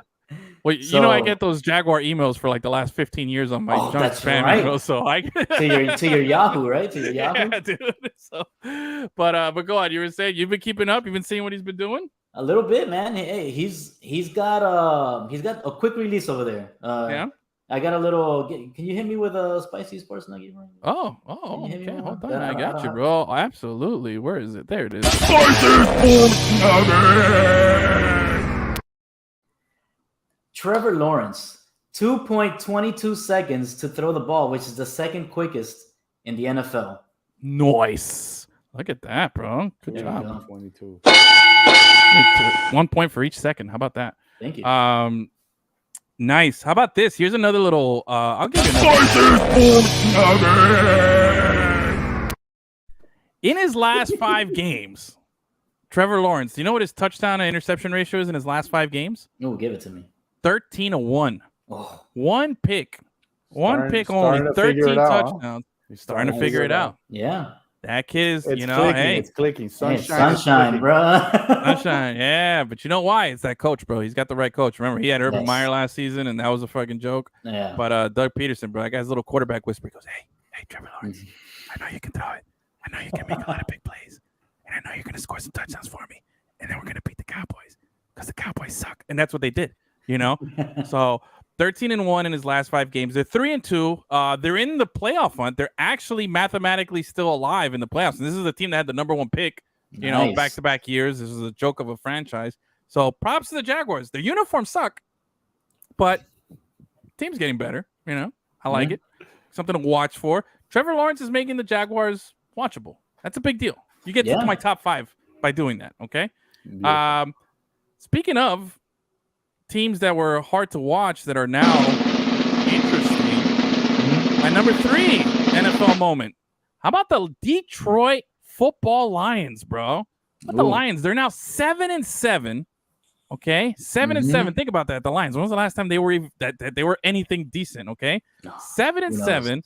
S1: Well, I get those Jaguar emails for like the last 15 years on my junk spam email, so I
S2: to your Yahoo, right? To your Yahoo.
S1: Yeah, dude. So, but go on. You were saying you've been keeping up. You've been seeing what he's been doing.
S2: A little bit, man. Hey, he's got a quick release over there.
S1: Yeah.
S2: I got a little. Can you hit me with a spicy sports nugget?
S1: Oh, okay. Hold on, I got you, bro. Absolutely. Where is it? There it is.
S5: Spicy sports nugget.
S2: Trevor Lawrence, 2.22 seconds to throw the ball, which is the second quickest in the NFL.
S1: Nice. Look at that, bro. Good job.
S3: 22.
S1: 1 point for each second. How about that?
S2: Thank you.
S1: Nice. How about this? Here's another little. I'll give you another. In his last 5 games, Trevor Lawrence. Do you know what his touchdown to interception ratio is in his last 5 games?
S2: Oh, give it to me.
S1: 13-1.
S2: Oh.
S1: One pick only. 13 touchdowns. He's starting to figure it out.
S2: Yeah.
S1: That kid,
S3: it's clicking.
S2: Sunshine, bro.
S1: Sunshine, yeah. But you know why? It's that coach, bro. He's got the right coach. Remember, he had Urban Meyer last season, and that was a fucking joke.
S2: Yeah.
S1: But Doug Peterson, bro, that guy's little quarterback whisper. He goes, hey, Trevor Lawrence, I know you can throw it. I know you can make a lot of big plays. And I know you're going to score some touchdowns for me. And then we're going to beat the Cowboys because the Cowboys suck. And that's what they did, So 13-1 in his last 5 games. They're 3-2. They're in the playoff hunt. They're actually mathematically still alive in the playoffs. And this is a team that had the number 1 pick, back-to-back years. This is a joke of a franchise. So props to the Jaguars. Their uniforms suck, but team's getting better. I like it. Something to watch for. Trevor Lawrence is making the Jaguars watchable. That's a big deal. You get to my top 5 by doing that. Okay. Yeah. Speaking of teams that were hard to watch that are now interesting. My number 3 NFL moment. How about the Detroit Football Lions, bro? How about the Lions? They're now 7-7. Okay, 7-7. Think about that. The Lions. When was the last time they were that they were anything decent? Okay, 7-7.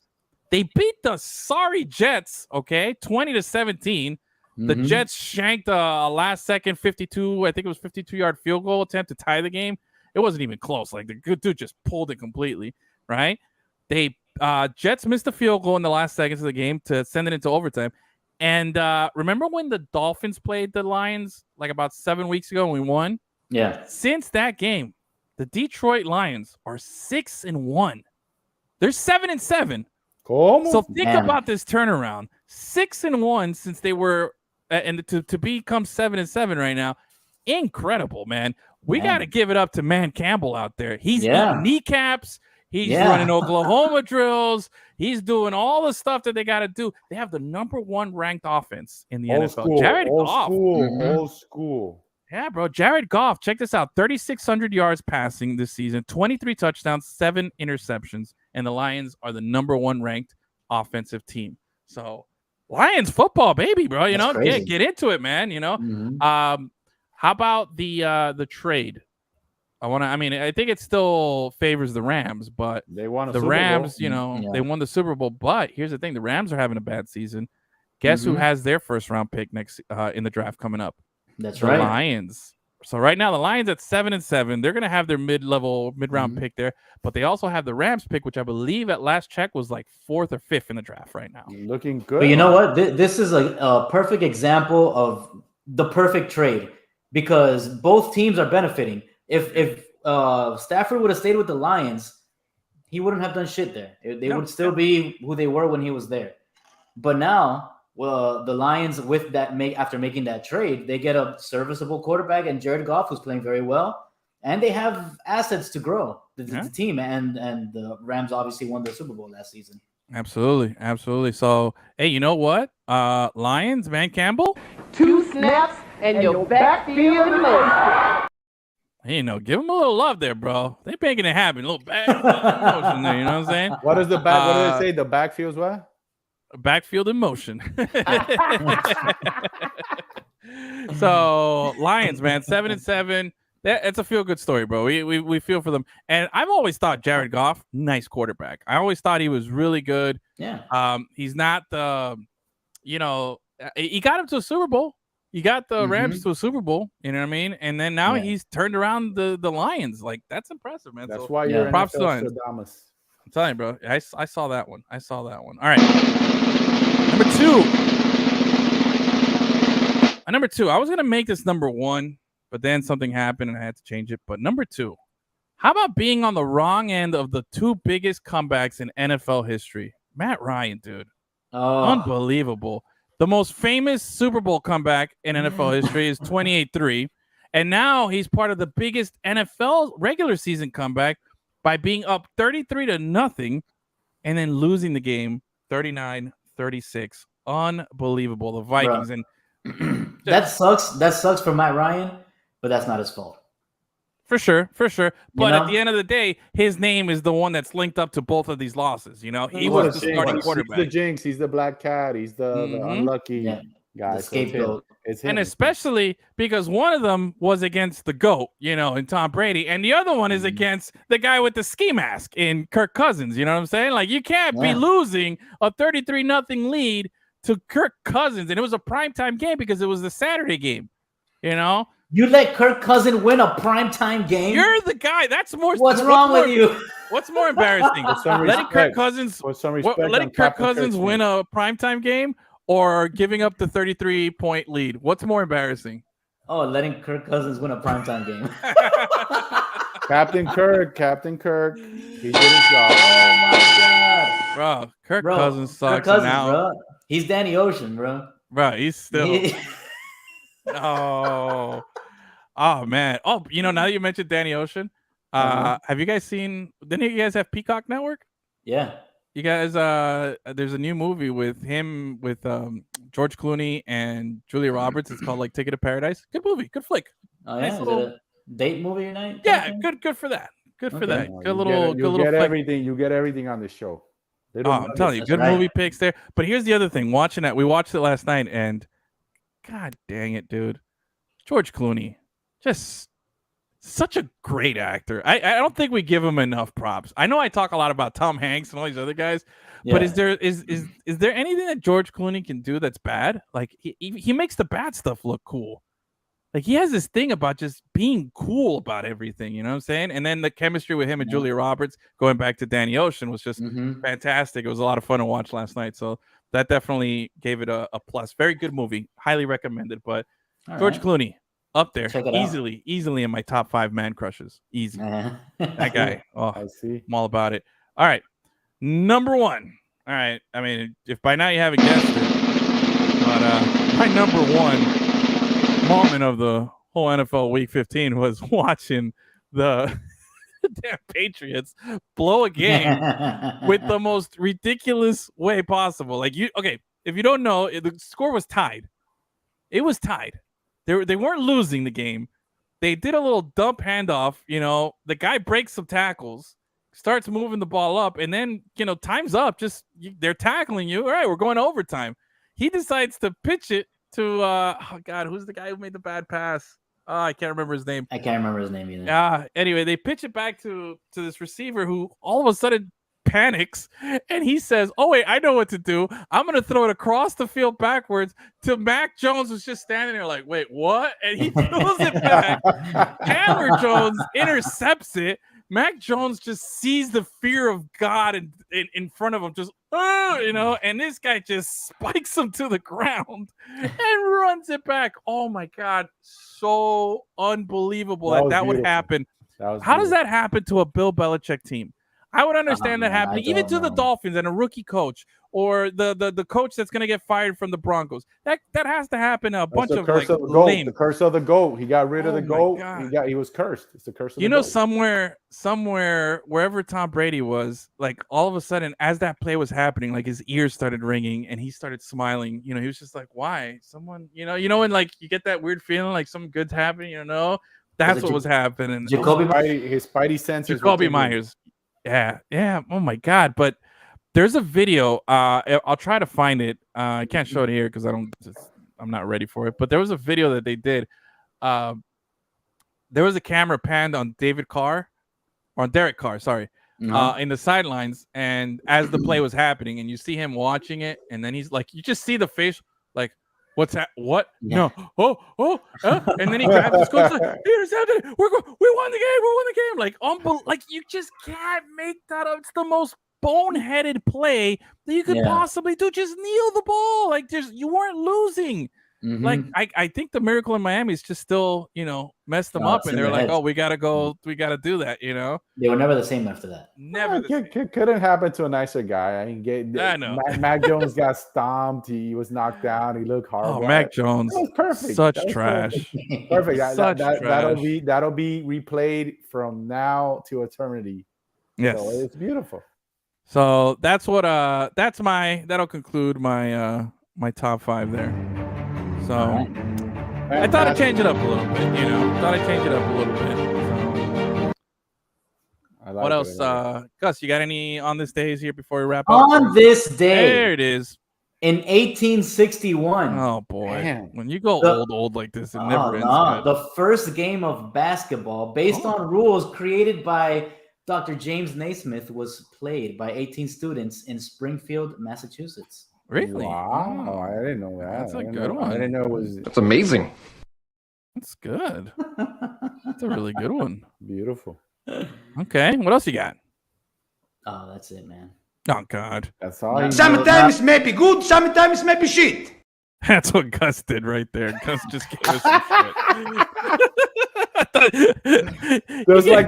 S1: They beat the sorry Jets. Okay, 20-17. The Jets shanked a last-second 52. I think it was 52-yard field goal attempt to tie the game. It wasn't even close. Like the good dude just pulled it completely. Right? They Jets missed a field goal in the last seconds of the game to send it into overtime. And remember when the Dolphins played the Lions like about 7 weeks ago and we won?
S2: Yeah.
S1: Since that game, the Detroit Lions are 6-1. They're 7-7.
S3: ¿Cómo?
S1: So think about this turnaround. 6-1 since they were, and to become 7-7 right now. Incredible, man. We got to give it up to Man Campbell out there. He's eating kneecaps. He's running Oklahoma drills. He's doing all the stuff that they got to do. They have the number 1 ranked offense in the NFL. Jared Goff.
S3: Old school.
S1: Yeah, bro. Jared Goff, check this out. 3,600 yards passing this season, 23 touchdowns, 7 interceptions, and the Lions are the number 1 ranked offensive team. So Lions football, baby, bro. Get into it, man. How about the trade? I think it still favors the Rams, but
S3: they won
S1: the Rams, they won the Super Bowl. But here's the thing: the Rams are having a bad season. Guess who has their first round pick next in the draft coming up?
S2: That's
S1: the
S2: right,
S1: Lions. So right now the Lions at 7-7. They're gonna have their mid-round pick there, but they also have the Rams pick, which I believe at last check was like 4th or 5th in the draft right now.
S3: Looking good.
S2: But you know what? This is a perfect example of the perfect trade because both teams are benefiting. If Stafford would have stayed with the Lions, he wouldn't have done shit there. They would still be who they were when he was there. But now, the Lions, after making that trade, they get a serviceable quarterback and Jared Goff, who's playing very well, and they have assets to grow. the team, and the Rams obviously won the Super Bowl last season.
S1: Absolutely. So, hey, you know what? Lions, Van Campbell.
S6: 2 snaps and your backfield in motion.
S1: Hey, give him a little love there, bro. They making it happen. A little backfield in motion there. You know what I'm saying?
S3: What does what do they say? The backfield's what?
S1: Backfield in motion. So Lions, man, 7-7. It's a feel good story, bro. We feel for them. And I've always thought Jared Goff, nice quarterback. I always thought he was really good.
S2: Yeah.
S1: He's not the, he got him to a Super Bowl. You got the Rams to a Super Bowl, you know what I mean? And then now he's turned around the Lions. Like, that's impressive, man.
S3: That's why you're
S1: props to Lions. I'm telling you, bro. I saw that one. All right. Number two. I was going to make this number one, but then something happened and I had to change it. But number two, how about being on the wrong end of the two biggest comebacks in NFL history? Matt Ryan, dude.
S2: Oh.
S1: Unbelievable. The most famous Super Bowl comeback in NFL history is 28-3. And now he's part of the biggest NFL regular season comeback by being up 33-0 and then losing the game 39-36. Unbelievable. The Vikings.
S2: Bro.
S1: And
S2: that sucks for Matt Ryan, but that's not his fault.
S1: For sure. But at the end of the day, his name is the one that's linked up to both of these losses. He was the starting quarterback.
S3: He's the jinx. He's the black cat. He's the unlucky guy.
S2: The scapegoat.
S3: It's him.
S1: And especially because one of them was against the GOAT, in Tom Brady, and the other one is against the guy with the ski mask in Kirk Cousins. You know what I'm saying? Like, you can't be losing a 33-0 lead to Kirk Cousins. And it was a primetime game because it was the Saturday game,
S2: You let Kirk Cousins win a primetime game?
S1: You're the guy. That's more.
S2: What's wrong with you?
S1: What's more embarrassing? letting Kirk Cousins win a primetime game or giving up the 33-point lead? What's more embarrassing?
S2: Oh, letting Kirk Cousins win a primetime game.
S3: Captain Kirk. He did his job.
S2: Oh my God.
S1: Bro, Kirk Cousins sucks.
S2: Kirk Cousins, now. Bro. He's Danny Ocean, bro.
S1: Bro, he's still. Oh man. Oh, now that you mentioned Danny Ocean, have you guys seen? Didn't you guys have Peacock Network?
S2: Yeah.
S1: You guys, there's a new movie with him with George Clooney and Julia Roberts. It's called Ticket to Paradise. Good movie, good flick.
S2: Oh yeah, nice is it a date movie night?
S1: Yeah, good for that. Good for that. Good little.
S3: You get everything. You get everything on the show.
S1: I'm telling you, good movie picks there. But here's the other thing. Watching that, we watched it last night, and God dang it, dude, George Clooney, just such a great actor. I don't think we give him enough props. I know I talk a lot about Tom Hanks and all these other guys, but is there anything that George Clooney can do that's bad? Like he makes the bad stuff look cool. Like he has this thing about just being cool about everything, you know what I'm saying? And then the chemistry with him and Julia Roberts, going back to Danny Ocean, was just fantastic. It was a lot of fun to watch last night. So that definitely gave it a plus. Very good movie. Highly recommended. But George Clooney, up there, easily in my top 5 man crushes. Easy. That guy. Oh, I see. I'm all about it. All right. Number 1. All right. I mean, if by now you haven't guessed it, but my number 1 moment of the whole NFL Week 15 was watching the damn Patriots blow a game with the most ridiculous way possible. If you don't know, the score was tied. It was tied. They weren't losing the game. They did a little dump handoff. The guy breaks some tackles, starts moving the ball up, and then time's up. They're tackling you. All right, we're going to overtime. He decides to pitch it to who's the guy who made the bad pass? I can't remember his name.
S2: I can't remember his name either.
S1: Anyway, they pitch it back to this receiver who all of a sudden panics, and he says, "Oh wait, I know what to do. I'm gonna throw it across the field backwards to Mac Jones, who's just standing there like, wait, what?" And he throws it back. Chandler Jones intercepts it. Mac Jones just sees the fear of God in front of him, just and this guy just spikes him to the ground and runs it back. Oh my God, so unbelievable that would happen. How does that happen to a Bill Belichick team? I would understand that happening, even to the
S2: know.
S1: Dolphins and a rookie coach or the coach that's going to get fired from the Broncos. That has to happen. A bunch of like lame.
S3: The curse of the goat. He got rid of the goat.
S1: God.
S3: He was cursed. It's the curse of
S1: you
S3: the
S1: know,
S3: goat.
S1: somewhere, wherever Tom Brady was, like all of a sudden, as that play was happening, like his ears started ringing and he started smiling. You know, he was just like, "Why? Someone, you know, when like you get that weird feeling like something good's happening. You know, that's what was happening."
S3: His Spidey senses.
S1: Jacoby Myers. Yeah. Oh my God! But there's a video. I'll try to find it. I can't show it here because I'm not ready for it. But there was a video that they did. There was a camera panned on Derek Carr, in the sidelines, and as the play was happening, and you see him watching it, and then he's like, you just see the face, like, what's that? What? Yeah. No. And then he grabs his coach, like, intercepted. We won the game. Like, like you just can't make that up. It's the most boneheaded play that you could possibly do. Just kneel the ball. Like, you weren't losing. Mm-hmm. Like, I think the miracle in Miami is just still, messed them up, and they're like, oh, we gotta do that.
S2: They were never the same after that.
S3: Never. Couldn't happen to a nicer guy. I know. Mac Jones got stomped. He was knocked down. He looked horrible.
S1: Oh, Mac Jones, that was perfect. Such trash.
S3: Perfect. That'll be replayed from now to eternity.
S1: Yes,
S3: so it's beautiful.
S1: So that'll conclude my my top 5 there. So I thought I'd change it up a little bit, So what else? Gus, you got any on this days here before we wrap up?
S2: On this day.
S1: There it is.
S2: In 1861.
S1: Oh boy. Man. When you go old like this, it never ends.
S2: The first game of basketball based on rules created by Dr. James Naismith was played by 18 students in Springfield, Massachusetts.
S1: Really?
S3: Wow, I didn't know that.
S1: That's a good one.
S3: I didn't know it was.
S5: That's amazing.
S1: That's good. That's a really good one.
S3: Beautiful.
S1: Okay, what else you got?
S2: Oh, that's it, man.
S1: Oh God,
S3: that's all.
S5: Sometimes it may be good, sometimes it may be shit.
S1: That's what Gus did right there. Gus just gave us some shit.
S3: Just like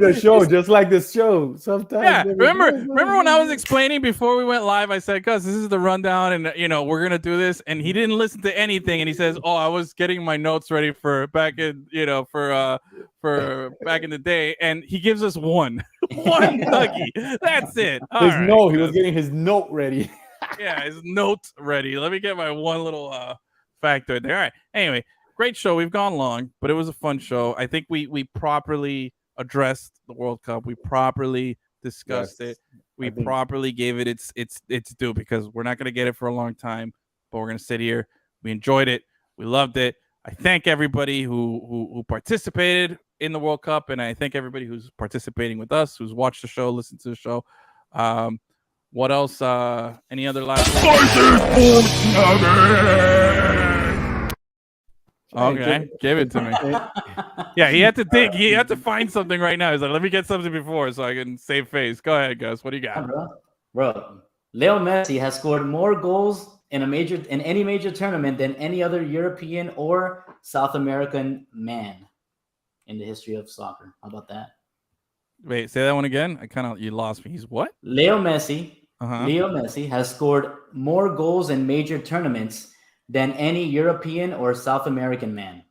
S3: the show. Sometimes.
S1: Yeah. Remember when I was explaining before we went live? I said, "Gus, this is the rundown, and we're gonna do this." And he didn't listen to anything, and he says, "Oh, I was getting my notes ready for back in, for back in the day." And he gives us one nuggie. That's it.
S3: He was getting his note ready.
S1: Yeah, his note ready. Let me get my one little factoid there. All right. Anyway. Great show. We've gone long, but it was a fun show. I think we properly addressed the World Cup. We properly discussed it. We properly gave it its due, because we're not going to get it for a long time, but we're going to sit here. We enjoyed it. We loved it. I thank everybody who participated in the World Cup, and I thank everybody who's participating with us, who's watched the show, listened to the show. What else? Any other last? Okay, give it to me. Yeah, he had to think. He had to find something right now. He's like, let me get something before so I can save face. Go ahead, Gus. What do you got?
S2: Bro, Leo Messi has scored more goals in any major tournament than any other European or South American man in the history of soccer. How about that?
S1: Wait, say that one again. You lost me. He's what?
S2: Leo Messi has scored more goals in major tournaments than any European or South American man.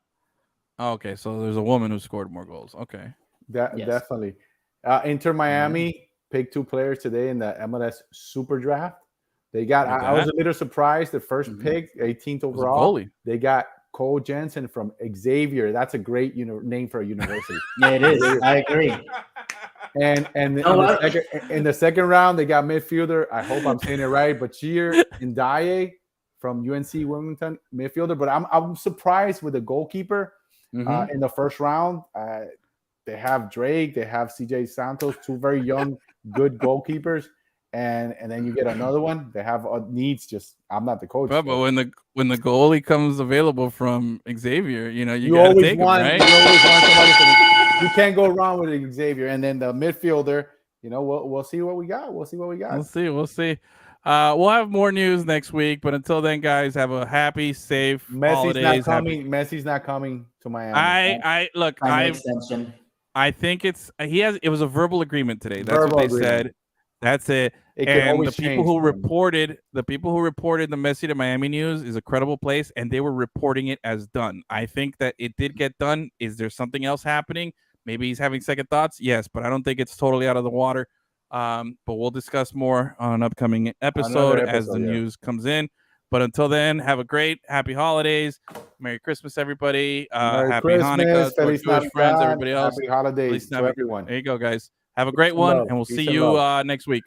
S1: Okay, so there's a woman who scored more goals. Okay.
S3: Definitely. Inter Miami picked 2 players today in the MLS Super Draft. They got, I was a little surprised, the first pick, 18th overall. They got Cole Jensen from Xavier. That's a great name for a university.
S2: Yeah, it is. I agree.
S3: And in the second round, they got midfielder, I hope I'm saying it right, Bachir Ndiaye from UNC Wilmington, midfielder. But I'm surprised with the goalkeeper in the first round. They have Drake, they have CJ Santos, 2 very young, good goalkeepers. And then you get another one. They have needs. Just I'm not the coach.
S1: But when the goalie comes available from Xavier, you gotta take him, right?
S3: You always want somebody. You can't go wrong with Xavier. And then the midfielder. We'll see what we got. We'll
S1: see. We'll have more news next week. But until then, guys, have a happy, safe holidays.
S3: Messi's not coming to Miami.
S1: I think it was a verbal agreement today. That's what they said. That's it.
S3: It can
S1: And
S3: always
S1: the people
S3: change,
S1: who
S3: man.
S1: reported the Messi to Miami news is a credible place, and they were reporting it as done. I think that it did get done. Is there something else happening? Maybe he's having second thoughts. Yes, but I don't think it's totally out of the water. But we'll discuss more on an upcoming episode as the news comes in. But until then, have a great, happy holidays. Merry Christmas, everybody. Happy
S3: Christmas,
S1: Hanukkah to our
S3: Feliz
S1: Jewish friends,
S3: Navidad,
S1: everybody else.
S3: Happy holidays to everyone.
S1: There you go, guys. Have a great
S3: and
S1: one,
S3: love.
S1: and we'll
S3: Peace
S1: see
S3: and
S1: you
S3: love.
S1: next week.